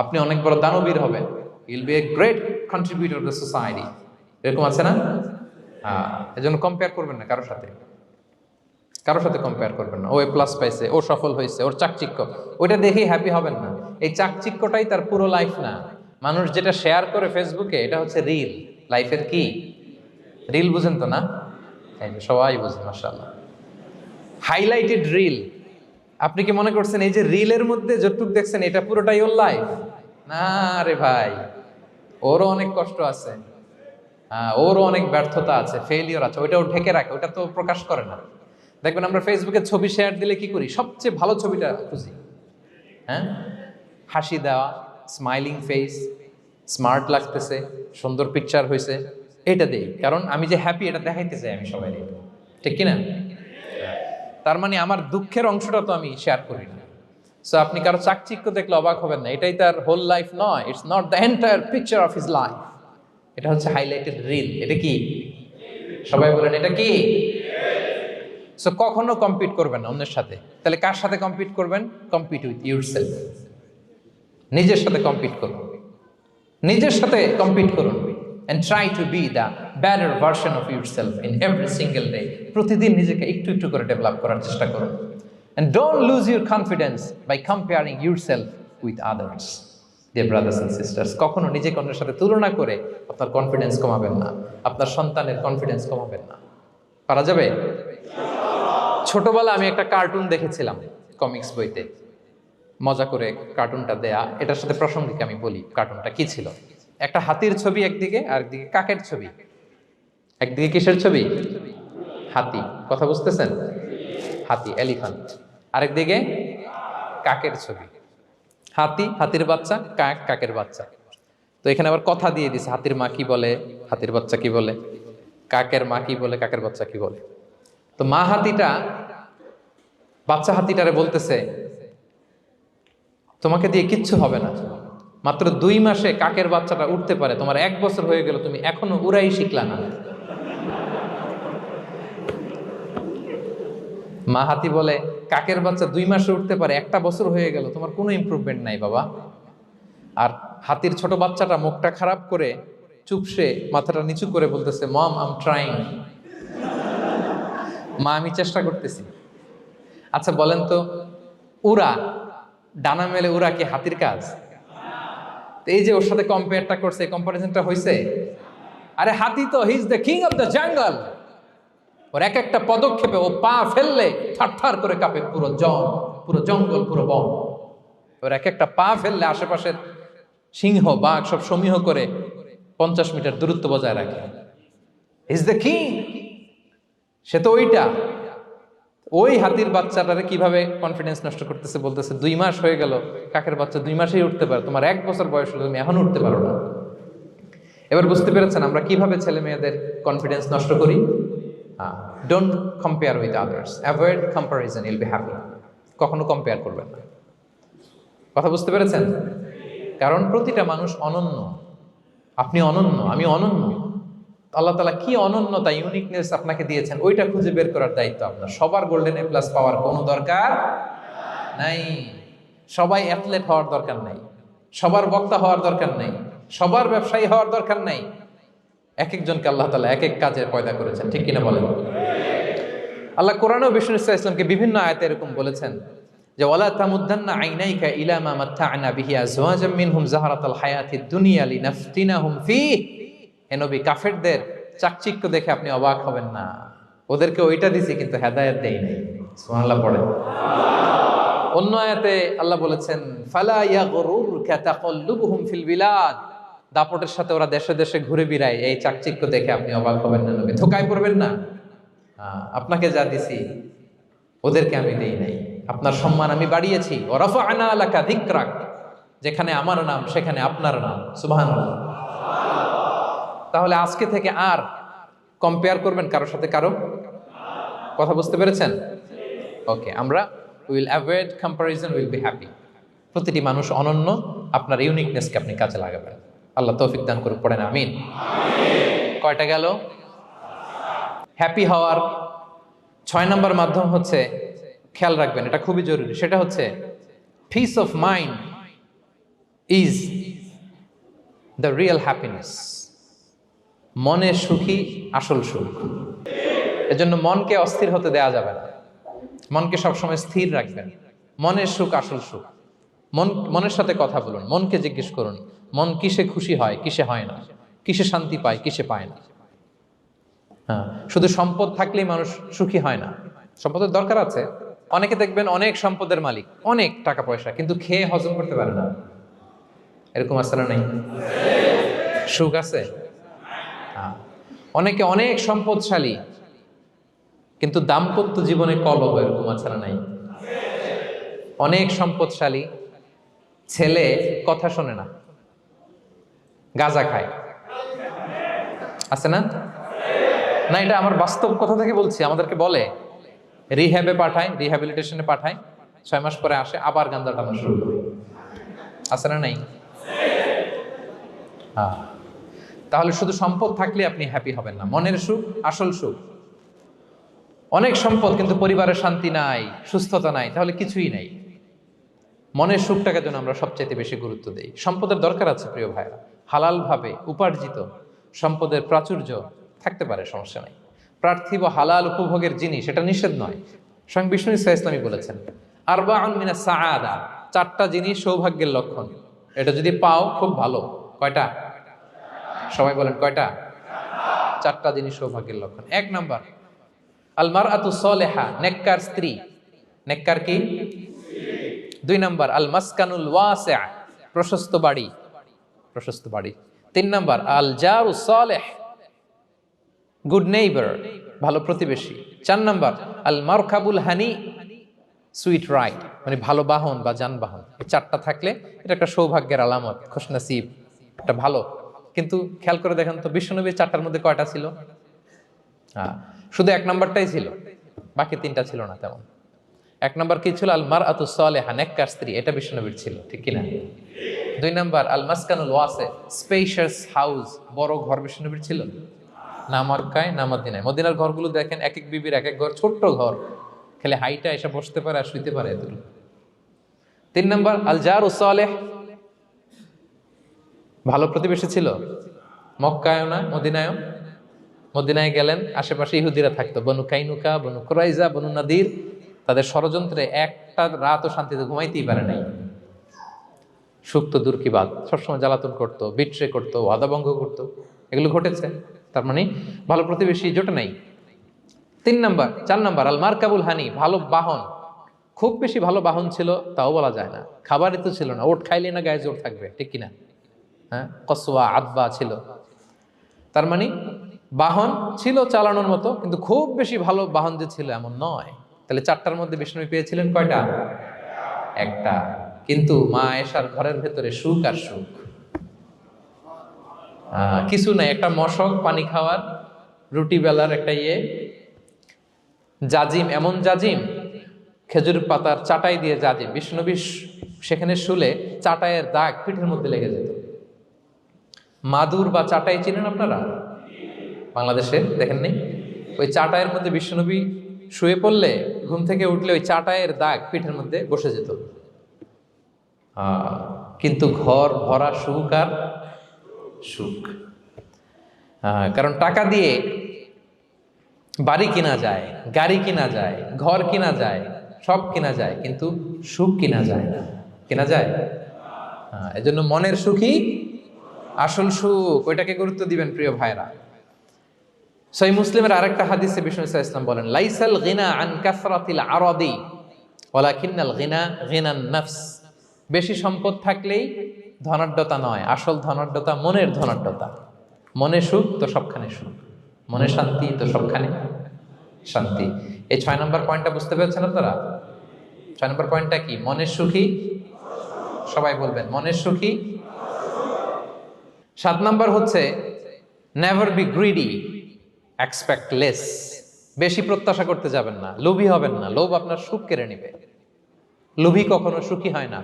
আপনি অনেক বড় দানবীর হবেন। You'll B a great contributor two society. এরকম আছে না? এজন্য কম্পেয়ার করবেন না কারোর সাথে, কারোর সাথে কম্পেয়ার করবেন না। ও এ প্লাস পাইছে, ও সফল হয়েছে, ওর চাকচিক্য, ওইটা দেখেই হ্যাপি হবেন না। এই চাকচিক্যটাই তার পুরো লাইফ না। মানুষ যেটা শেয়ার করে ফেসবুকে, এটা হচ্ছে রিল। লাইফের কি রিল? বুঝেন তো না? এই যে সবাই বুঝে, মাশাআল্লাহ। Highlighted reel. আপনি কি মনে করছেন এই যে রিলের মধ্যে যতটুকু দেখছেন এটা পুরোটাই ওর লাইফ? না রে ভাই, ওরও অনেক কষ্ট আছে, ওরও অনেক ব্যর্থতা আছে, ফেইলিওর আছে, ওইটাও ঢেকে রাখে, ওটা তো প্রকাশ করে না। দেখবেন আমরা ফেসবুকে ছবি শেয়ার দিলে কি করি? সবচেয়ে ভালো ছবিটা খুঁজি, হ্যাঁ? হাসি দেওয়া, স্মাইলিং ফেস, স্মার্ট লাগতেছে, সুন্দর পিকচার হয়েছে, এটা দেই। কারণ আমি যে হ্যাপি এটা দেখাইতে চাই আমি সবাই, ঠিক কিনা? তার মানে আমার দুঃখের অংশটা তো আমি শেয়ার করি না। সো আপনি কারো চাকচিক্য দেখলে অবাক হবেন না, এটাই তার হোল লাইফ নয়। It's not the entire picture of his life. এটা হচ্ছে হাইলাইটেড রিল। এটা কি? সবাই বলেন এটা কি? সো কখনো কম্পিট করবেন না অন্যের সাথে। তাহলে কার সাথে কম্পিট করবেন? Compete with yourself. নিজের সাথে কম্পিট করুন, নিজের সাথে কম্পিট করুন। and try to be the better version of yourself in every single day. প্রতিদিন নিজেকে একটু একটু করে ডেভেলপ করার চেষ্টা করুন। and don't lose your confidence by comparing yourself with others. Dear brothers and sisters, কখনো নিজেকে অন্যের সাথে তুলনা করে আপনার কনফিডেন্স কমাবেন না, আপনার সন্তানের কনফিডেন্স কমাবেন না। পারা যাবে? ছোটবেলা আমি একটা কার্টুন দেখেছিলাম কমিক্স বইতে, মজা করে কার্টুনটা দেয়া। এটার সাথে প্রসঙ্গিক আমি বলি কার্টুনটা কি ছিল। একটা হাতির ছবি একদিকে, আর একদিকে কাকের ছবি। একদিকে কিসের ছবি? হাতি। কথা বুঝতেছেন? হাতি, এলিফ্যান্ট। আরেকদিকে কাকের ছবি। হাতি, হাতির বাচ্চা, কাক, কাকের বাচ্চা। তো এখানে আবার কথা দিয়ে দিছে, হাতির মা কি বলে, হাতির বাচ্চা কি বলে, কাকের মা কি বলে, কাকের বাচ্চা কি বলে। তো মা হাতিটা বাচ্চা হাতিটারে বলতেছে, তোমাকে দিয়ে কিচ্ছু হবে না, মাত্র 2 মাসে কাকের বাচ্চাটা উঠতে পারে, তোমার 1 বছর হয়ে গেল, তুমি এখনো উড়াই শিখলা না। মা হাতি বলে, কাকের বাচ্চা 2 মাসে উঠতে পারে, 1টা বছর হয়ে গেল, তোমার কোনো ইমপ্রুভমেন্ট নাই বাবা। আর হাতির ছোট বাচ্চাটা মুখটা খারাপ করে চুপসে মাথাটা নিচু করে বলতেছে, মম আই এম ট্রাইং। মা আমি চেষ্টা করতেছি। আচ্ছা বলেন তো, উড়া, ডানা মেলে উড়া কি হাতির কাজ? এই যে ওর সাথে কম্পেয়ারটা করছে, কম্পারিজনটা হয়েছে। আরে হাতি তো he is the king of the jungle. ওর এক একটা পদক্ষেপে ও পা ফেললে থারথার করে কাঁপে পুরো জঙ্গল, পুরো বন। ওর এক একটা পা ফেললে আশেপাশের সিংহ, বাঘ সব সমীহ করে 50 মিটার দূরত্ব বজায় রাখে। Is the king. সে তো ওইটা। ওই হাতির বাচ্চাটারে কিভাবে কনফিডেন্স নষ্ট করতেছে, বলতেছে 2 মাস হয়ে গেল, কাকের বাচ্চা 2 মাসেই উঠতে পারে, তোমার 1 বছর বয়স হলো, তুমি এখন উঠতে পারো না। এবার বুঝতে পেরেছেন আমরা কিভাবে ছেলে মেয়েদের কনফিডেন্স নষ্ট করি? Don't compare with others, avoid comparison, Yule be happy. কখনো কম্পেয়ার করবেন না। কথা বুঝতে পেরেছেন? কারণ প্রতিটা মানুষ অনন্য। আপনি অনন্য, আমি অনন্য। আল্লাহ তাআলা কি অনন্যতা, ইউনিকনেস আপনাকে দিয়েছেন, ওইটা খুঁজে বের করার দায়িত্ব আপনার। সবার গোল্ডেন এ প্লাস পাওয়ার কোনো দরকার নাই, সবাই অ্যাথলেট হওয়ার দরকার নাই, সবার বক্তা হওয়ার দরকার নাই, সবার ব্যবসায়ী হওয়ার দরকার নাই। এক একজনকে আল্লাহ তাআলা এক এক কাজের পয়দা করেছেন, ঠিক কিনা বলেন? আল্লাহ কোরআনেও বিষ্ণু ইসলামকে বিভিন্ন আয়াতে এরকম বলেছেন যে ওয়ালা তামুদ্দান্না আইনাইকা ইলা মা মাত্তা'না বিহি আজওয়াজাম মিনহুম যাহরাতাল হায়াতিদ দুনিয়া লিনাফতিনাহুম ফীহ। হে নবী, কাফেরদের চাকচিক্য দেখে আপনি অবাক হবেন না, ওদেরকে ওইটা দিছি কিন্তু হেদায়েত দেই নাই। সুবহানাল্লাহ পড়ে। অন্য আয়াতে আল্লাহ বলেছেন ফালা ইয়াগরুরকা তাকাল্লুবুহুম ফিল বিলাদ, দাপটের সাথে ওরা দেশে দেশে ঘুরে বেড়ায়, এই চাকচিক্য দেখে আপনি অবাক হবেন না নবী, ধোকায় পড়বেন না। আপনাকে যা দিছি ওদেরকে আমি দেই নাই, আপনার সম্মান আমি বাড়িয়েছি। ওয়া রাফা'না লাকা যিকরাক, যেখানে আমার নাম সেখানে আপনার নাম। সুবহানাল্লাহ। তাহলে আজকে থেকে আর কম্পেয়ার করবেন কারোর সাথে কারো, কথা বুঝতে পেরেছেন? ওকে, আমরা will avoid comparison, will be happy. প্রতিটি মানুষ অনন্য, আপনার ইউনিকনেসকে আপনি কাজে লাগাবেন। আল্লাহ তৌফিক দান করুক, পড়েন আমিন। কয়টা গেল? হ্যাপি হওয়ার 6 নম্বর মাধ্যম হচ্ছে, খেয়াল রাখবেন এটা খুবই জরুরি, সেটা হচ্ছে piece of mind is the real happiness. মনে সুখী আসল সুখ। এজন্য মনকে অস্থির হতে দেয়া যাবে না, মনকে সবসময় স্থির রাখবেন। মনের সুখ আসল সুখ। মনের সাথে কথা বলুন, মনকে জিজ্ঞেস করুন মন কিসে খুশি হয়, কিসে হয় না, কিসে শান্তি পায়, কিসে পায় না। হ্যাঁ, শুধু সম্পদ থাকলেই মানুষ সুখী হয় না, সম্পদের দরকার আছে। অনেকে দেখবেন অনেক সম্পদের মালিক, অনেক টাকা পয়সা, কিন্তু খেয়ে হজম করতে পারে না। এরকম আছে না নাই? সুখ আছে? অনেকে অনেক সম্পদশালী, কিন্তু দাম্পত্য জীবনে কলহ, এরকম আছে না নাই? অনেক সম্পদশালী ছেলে কথা শোনে না, গাঁজা খায়, আছে না? না, এটা আমার বাস্তব কথা থেকে বলছি। আমাদেরকে বলে রিহ্যাবে পাঠায়, রিহ্যাবিলিটেশনে পাঠায়, 6 মাস পরে আসে আবার গাঁজা টানা শুরু করে, আছে না নাই? তাহলে শুধু সম্পদ থাকলে আপনি হ্যাপি হবেন না। মনের সুখ আসল সুখ। অনেক সম্পদ কিন্তু পরিবারের শান্তি নাই, সুস্থতা নাই, তাহলে কিছুই নাই। মনের সুখটাকে যেন আমরা সবচাইতে বেশি গুরুত্ব দেই। সম্পদের দরকার আছে প্রিয় ভাইরা, হালাল ভাবে উপার্জিত সম্পদের প্রাচুর্য থাকতে পারে, সমস্যা নাই। পার্থিব হালাল উপভোগের জিনিস, এটা নিষেধ নয়। স্বয়ং বিষ্ণু ঈসা ইসলামী বলেছেন আরবাউন মিনাস সাআদা, 4টা জিনিস সৌভাগ্যের লক্ষণ। এটা যদি পাও খুব ভালো। কয়টা? সবাই বলেন কয়টা? 4টা জিনিস সৌভাগ্যের লক্ষণ। 1 নাম্বার আল মারআতু সালেহা, নেককার স্ত্রী। নেককার কি? 2 নাম্বার আল মাসকানুল ওয়াসিআ, প্রশস্ত বাড়ি, প্রশস্ত বাড়ি। 3 নাম্বার আল জারু সালেহ, গুড নেইবার, ভালো প্রতিবেশী। 4 নাম্বার আল মারকাবুল হানি, সুইট রাইড, মানে ভালো বাহন বা যানবাহন। এই 4টা থাকলে এটা একটা সৌভাগ্যের আলামত, খুশনসিব, একটা ভালো। কিন্তু খেয়াল করে দেখেন তো বিশ্বনবীর 4টার মধ্যে কয়টা ছিল? শুধু 1 নাম্বারটাই ছিল, বাকি 3টা ছিল না তেমন। 1 নাম্বার কি ছিল? আল মারআতু সালেহা, নেককার স্ত্রী, এটা বিশ্বনবীর ছিল, ঠিক কিনা? 2 নাম্বার আল মাসকানুল ওয়াসি, স্পেশিয়াস হাউস, বড় ঘর বিশ্বনবীর ছিল না মক্কায় না মদিনায়। মদিনার ঘরগুলো দেখেন এক এক বিবির এক এক ঘর, ছোট্ট ঘর, খেলে হাইটা এসে বসতে পারে আর শুইতে পারে এতটুকু। 3 নাম্বার আল জারু সালেহ, ভালো প্রতিবেশী ছিল। মক্কায়ও না মদিনায়ও। মদিনায় গেলেন, আশেপাশে ইহুদিরা থাকতো, বনু কাইনুকা, বনু কুরাইজা, বনু নাদির। তাদের ষড়যন্ত্রে একটা রাতও শান্তিতে ঘুমাইতেই পারে নাই। সুখ তো দূর কি বাদ, সবসময় জ্বালাতন করতো, বিট্রে করতো, ওয়াদা ভঙ্গ করতো, এগুলো ঘটেছে। তার মানে ভালো প্রতিবেশী জোটে নাই। 4 নাম্বার আল মারকাবুল হানি, ভালো বাহন। খুব বেশি ভালো বাহন ছিল তাও বলা যায় না, খাবারই তো ছিল না, ওট খাইলে না গায়ে জোর থাকবে, ঠিক কিনা? হ্যাঁ, কসওয়া আদবা ছিল। তার মানে বাহন ছিল চালানোর মতো, কিন্তু খুব বেশি ভালো বাহন যে ছিল এমন নয়। তাহলে 4টার মধ্যে বিষ্ণু পেয়েছিলেন কয়টা? 1টা। কিন্তু মা আয়েশার ঘরের ভেতরে সুখ আর সুখ, কিছু নাই। একটা মশক, পানি খাওয়ার, রুটি বেলার একটা জাজিম, এমন জাজিম, খেজুর পাতার চাটাই দিয়ে জাজিম। বিষ্ণুনবী সেখানে শুলে চাটাইয়ের দাগ পিঠের মধ্যে লেগে যেত। মাদুর বা চাটাই চিনেন আপনারা? বাংলাদেশে দেখেননি? ওই চাটাইয়ের মধ্যে বিশ্বনবী শুয়ে পড়লে, ঘুম থেকে উঠলে ওই চাটাইয়ের দাগ পিঠের মধ্যে বসে যেত। কিন্তু ঘর ভরা সুখ আর সুখ। কারণ টাকা দিয়ে বাড়ি কিনা যায়, গাড়ি কিনা যায়, ঘর কিনা যায়, সব কিনা যায়, কিন্তু সুখ কিনা যায় না। কিনা যায়? এজন্য মনের সুখই আসল সুখ, ওইটাকে গুরুত্ব দিবেন প্রিয় ভাইরা। সহিহ মুসলিমের আরেকটা হাদিসে বিষ্ণু ইসলাম বলেন লাইসাল গিনা আন কাসরাতিল আরাদি ওয়ালাকিন্নাল গিনা গিনান নাফস, বেশি সম্পদ থাকলেই ধনাঢ্যতা নয়, আসল ধনাঢ্যতা মনের ধনাঢ্যতা। মনে সুখ তো সবখানে সুখ, মনে শান্তি তো সবখানে শান্তি। এই 6 নম্বর পয়েন্টটা বুঝতে পেরেছেন আপনারা? 6 নম্বর পয়েন্টটা কি? মনের সুখী, সবাই বলবেন মনের সুখী। 7 নম্বর হচ্ছে never be greedy, expect less. বেশি প্রত্যাশা করতে যাবেন না, লোভী হবেন না, লোভ আপনার সুখ কেড়ে নেবে। লোভী কখনো সুখী হয় না,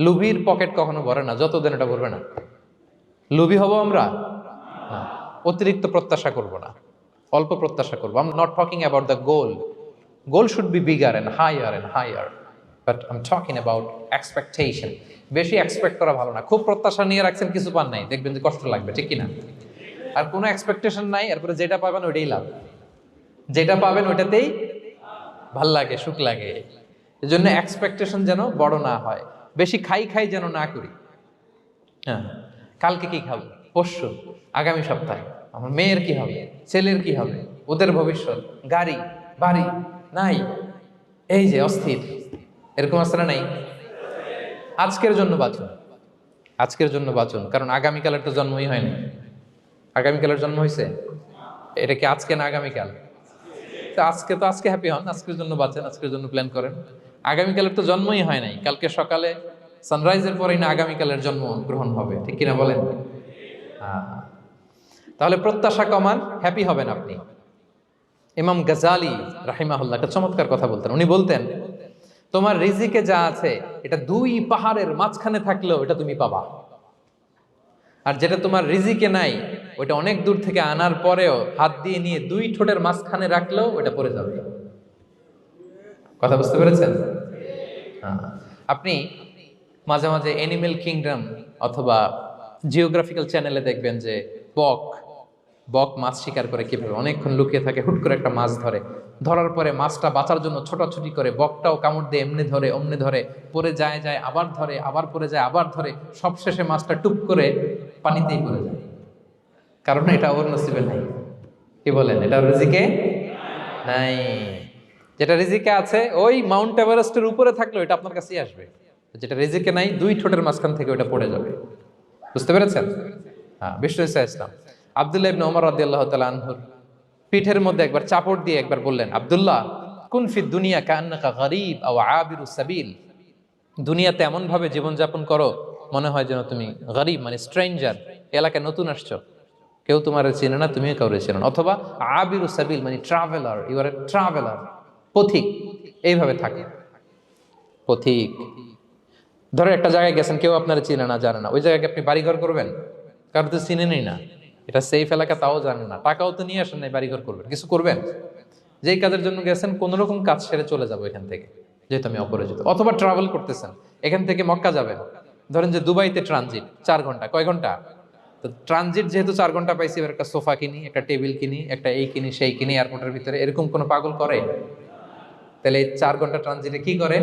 লোভীর পকেট কখনো ভরে না যতদিন এটা ভরবে না। লোভী হব আমরা না, অতিরিক্ত প্রত্যাশা করব না, অল্প প্রত্যাশা করবো। I am not talking about the goal, goal should be bigger and higher, but I am talking about expectation. বেশি এক্সপেক্ট করা ভালো না। খুব প্রত্যাশা নিয়ে রাখছেন, কিছু পান নাই, দেখবেন যে কষ্ট লাগবে, ঠিক কিনা? আর কোনো এক্সপেকটেশন নাই, এরপরে যেটা পাবেন ওইটাই লাভ, যেটা পাবেন ওইটাতেই ভাল লাগে, সুখ লাগে। এই জন্য এক্সপেকটেশন যেন বড় না হয়, বেশি খাই যেন না করি। হ্যাঁ, কালকে কি খাবো, পরশু, আগামী সপ্তাহে আমার মেয়ের কি হবে, ছেলের কি হবে, ওদের ভবিষ্যৎ, গাড়ি বাড়ি নাই, এই যে অস্থির, এরকম আছে না নাই? আজকের জন্য বাঁচুন, আজকের জন্য বাঁচুন, কারণ আগামীকালের তো জন্মই হয়নি। আগামীকালের জন্ম হয়েছে, এটা কি আজকে না আগামীকাল? তো আজকে হ্যাপি হন, আজকের জন্য বাঁচেন, আজকের জন্য প্ল্যান করেন। আগামীকালের তো জন্মই হয় নাই, কালকে সকালে সানরাইজের পরেই না আগামীকালের জন্ম গ্রহণ হবে, ঠিক কিনা বলেন? তাহলে প্রত্যাশা কমান, হ্যাপি হবেন আপনি। ইমাম গাজালি রাহিমাহুল্লাহ একটা চমৎকার কথা বলতেন। উনি বলতেন, তোমার রিজিকে যা আছে এটা 2 পাহাড়ের মাঝখানে থাকলেও এটা তুমি পাবা, আর যেটা তোমার রিজিকে নাই ওইটা অনেক দূর থেকে আনার পরেও হাত দিয়ে নিয়ে 2 ঠোঁটের মাঝখানে রাখলেও ওটা পড়ে যাবে। কথা বুঝতে পেরেছেন? আপনি মাঝে মাঝে অ্যানিমেল কিংডম অথবা জিওগ্রাফিক্যাল চ্যানেলে দেখবেন যে বক মাছ শিকার করে কিভাবে অনেকক্ষণ লুকিয়ে থাকে, হুট করে একটা মাছ ধরে, ধরার পরে মাছটা বাঁচার জন্য ছোটাছুটি করে, বকটাও কামড় দিয়ে এমনি ধরে অমনি ধরে, পরে যায় আবার ধরে, আবার পরে যায় আবার ধরে, সবশেষে মাছটা টুপ করে পানিতেই পড়ে যায়, কারণ এটা ওর নসিবে নাই। কি বলেন? এটা রিজিকে নাই। যেটা রিজিকে আছে ওই মাউন্ট এভারেস্টের উপরে থাকলে এটা আপনার কাছেই আসবে, যেটা রিজিকে নাই 2 ঠোঁটের মাঝখান থেকে ওটা পড়ে যাবে। বুঝতে পেরেছেন? হ্যাঁ, বিষ্ণু ইসলাম আব্দুল্লাহ ইবনে ওমর রাদিয়াল্লাহু তাআলা আনহুর পিঠের মধ্যে একবার চাপড় দিয়ে একবার বললেন, আব্দুল্লাহ কুন ফি দুনিয়া কান্নাকা গরীব আও আবিরুস সাবিল, দুনিয়াতে এমন ভাবে জীবনযাপন করো মনে হয় যেন তুমি গরীব মানে স্ট্রেঞ্জার, এলাকায় নতুন আসছো, কেউ তোমার চেনে না, তুমিও কাউরে চেনো না, অথবা আবিরুস সাবিল মানে traveller, you are a traveller, পথিক, এইভাবে থাকে। পথিক ধরো একটা জায়গায় গেছেন, কেউ আপনারা চিনে না, জানে না, ওই জায়গায় আপনি বাড়িঘর করবেন? কারণ তো চিনেনই না, এটা সেফ এলাকা তাও জানেন না, টাকাও তো নিয়ে আসেন নাই বাড়িঘর করবেন, কিছু করবেন? যেই কাজের জন্য গেছেন কোন রকম কাজ সেরে চলে যাবো এখান থেকে, যেহেতু আমি অপরিচিত। অথবা ট্রাভেল করতেছেন, এখান থেকে মক্কা যাবেন, ধরেন যে দুবাইতে ট্রানজিট 4 ঘন্টা, কয় ঘন্টা? তো ট্রানজিট যেহেতু 4 ঘন্টা পাইছি, এবার একটা সোফা কিনি, একটা টেবিল কিনি, একটা এই কিনি সেই কিনি এয়ারপোর্টের ভিতরে, এরকম কোনো পাগল করে? তাহলে এই 4 ঘন্টা ট্রানজিটে কি করে?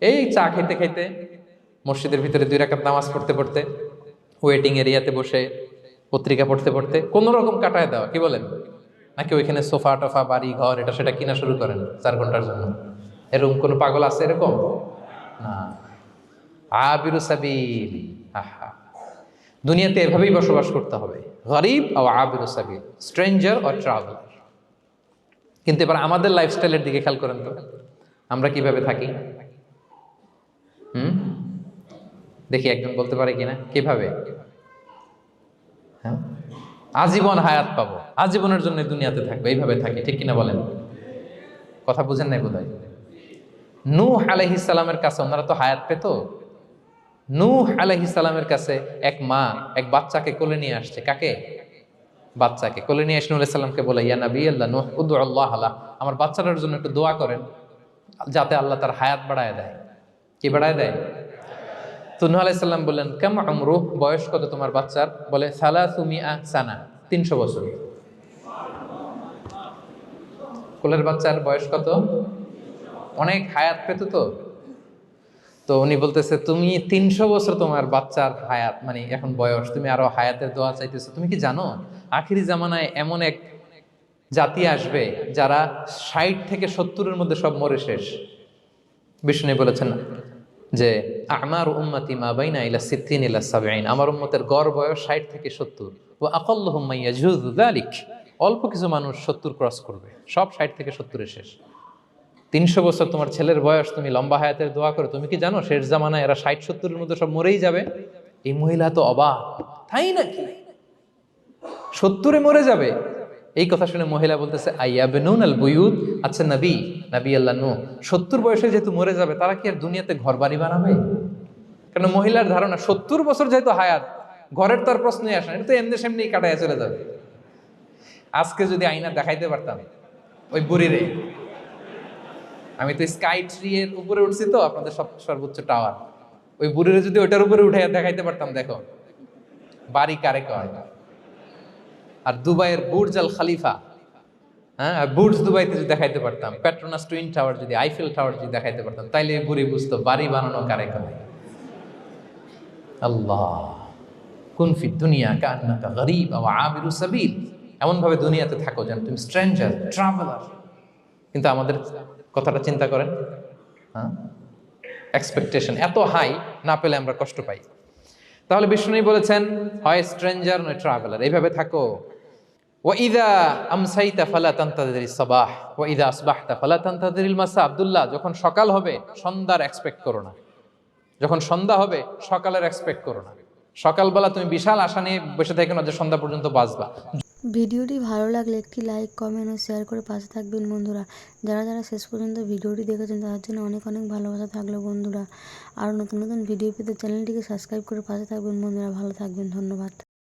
এই চা খেতে খেতে, মসজিদের ভিতরে 2 রাকাত নামাজ পড়তে পড়তে, ওয়েটিং এরিয়াতে বসে পত্রিকা পড়তে পড়তে কোন রকম কাটায় দেওয়া, কি বলেন? নাকি ওইখানে সোফা টোফা বাড়ি ঘর এটা সেটা কিনা শুরু করেন 4 ঘন্টার জন্য? এরকম কোন পাগল আছে এরকম? না। আবিরু সাবিল, আহা, দুনিয়াতে এভাবেই বসবাস করতে হবে, গরিব ও আবিরু সাবিল, স্ট্রেঞ্জার অর ট্রাভেলার। কিন্তু এবার আমাদের লাইফস্টাইলের দিকে খেয়াল করেন তো, আমরা কিভাবে থাকি? দেখি একজন বলতে পারে কিনা কিভাবে? হ্যাঁ, আজীবন হায়াত পাবো, আজীবনের জন্য দুনিয়াতে থাকবে, এইভাবে থাকি, ঠিক কিনা বলেন? কথা বুঝেন নাই বোধহয়। নূহ আলাইহিস সালামের কাছে ওনারা তো হায়াত পেত। নূহ আলাইহিস সালামের কাছে এক মা এক বাচ্চাকে কোলে নিয়ে আসছে। কাকে? বাচ্চাকে কোলে নিয়ে এসে নূহ আলাইহিস সালামকে বলে, ইয়া নবী আল্লাহ নূহ উদু আল্লাহ আলা, আমার বাচ্চাটার জন্য একটু দোয়া করেন যাতে আল্লাহ তার হায়াত বাড়ায় দেয়। কি বাড়ায় দেয়? তো নূহ আলাইহিস সালাম বললেন, কাম আমরুহ, বয়স কত তোমার বাচ্চার? বলে সালাসুমিআ সানা, 300 বছর। কোলের বাচ্চার বয়স কত? অনেক হায়াত পেত তো। তো উনি বলতেছে, তুমি 300 বছর তোমার বাচ্চার হায়াত মানে এখন বয়স, তুমি আরো হায়াতের দোয়া চাইতেছো? তুমি কি জানো আখিরি জামানায় এমন এক জাতি আসবে যারা 60 থেকে 70-এর মধ্যে সব মরে শেষ, বিষ্ণু বলেছেন যে আমার উম্মতি মা বাইনা ইলা সিত্তিন ইলা সাবঈন, আমার উম্মতের গড় বয়স 60 থেকে 70। ওয়া আকাল্লুহুম মান ইয়াজুযু যালিক, অল্প কিছু মানুষ 70 ক্রস করবে, সব 60 থেকে 70 এ শেষ। 300 বছর তোমার ছেলের বয়স, তুমি লম্বা হায়াতের দোয়া করো, তুমি কি জানো শেষ জামানায় এরা 60-70 এর মধ্যে সব মরেই যাবে? এই মহিলা তো অবাক, তাই নাকি 70-এ মরে যাবে? এই কথা শুনে মহিলা বলতেছে আইয়াবনুন আল বুয়ুত, আচ্ছা নবী আল্লাহ নূহ 70 বয়সে যেহেতু মরে যাবে, তারা কি আর দুনিয়াতে ঘর বাড়ি বানাবে? কারণ মহিলার ধারণা 70 বছর যেহেতু হায়াত, ঘরের তো আর প্রশ্নই আসে না, এটা তো এমনি সেমনি কাটায় চলে যাবে। আজকে যদি আয়না দেখাইতে পারতাম ওই বুড়িরে, আমি তো স্কাই ট্রি এর উপরে উঠছি, তো আপনাদের সর্বোচ্চ টাওয়ার, ওই বুড়িরে যদি ওইটার উপরে উঠে দেখাইতে পারতাম, দেখো বাড়ি কারে কয়। আর দুবাইয়ের বুর্জ আল খালিফা, হ্যাঁ, আর বুর্জ দুবাইতে যদি দেখাইতে পারতাম, পেট্রোনাস টুইন টাওয়ার যদি, আইফেল টাওয়ার যদি দেখাইতে পারতাম, তাইলে এই বুড়ি বুঝতো বাড়ি বানানো কারে কয়। আল্লাহ, কুন ফি দুনিয়া কান্নাকা গরীব ওয়া আবিরু সাবিল, এমন ভাবে দুনিয়াতে থাকো যেন তুমি স্ট্রেঞ্জার, ট্রাভেলার। কিন্তু আমাদের কথাটা চিন্তা করেন, হ্যাঁ, এক্সপেকটেশন এত হাই, না পেলে আমরা কষ্ট পাই। তাহলে বিষ্ণু বলেছেন হয় স্ট্রেঞ্জার নয় ট্রাভেলার, এইভাবে থাকো। ওয়াইদা আমসাইতা ফালা তানতাযিরিস সাবাহ ওয়াইদা আসবাহতা ফালা তানতাযিরিল মাসা। আব্দুল্লাহ, যখন সকাল হবে সন্ধ্যার এক্সপেক্ট করো না, যখন সন্ধ্যা হবে সকালের এক্সপেক্ট করো না। সকালবেলা তুমি বিশাল আশা নিয়ে বসে থেকো না যে সন্ধ্যা পর্যন্ত বাঁচবা। ভিডিওটি ভালো লাগলে একটি লাইক, কমেন্ট ও শেয়ার করে পাশে থাকবেন বন্ধুরা। যারা যারা শেষ পর্যন্ত ভিডিওটি দেখেছেন তাদের জন্য অনেক অনেক ভালোবাসা থাকলো বন্ধুরা। আর নতুন নতুন ভিডিও পেতে চ্যানেলটিকে সাবস্ক্রাইব করে পাশে থাকবেন বন্ধুরা। ভালো থাকবেন, ধন্যবাদ।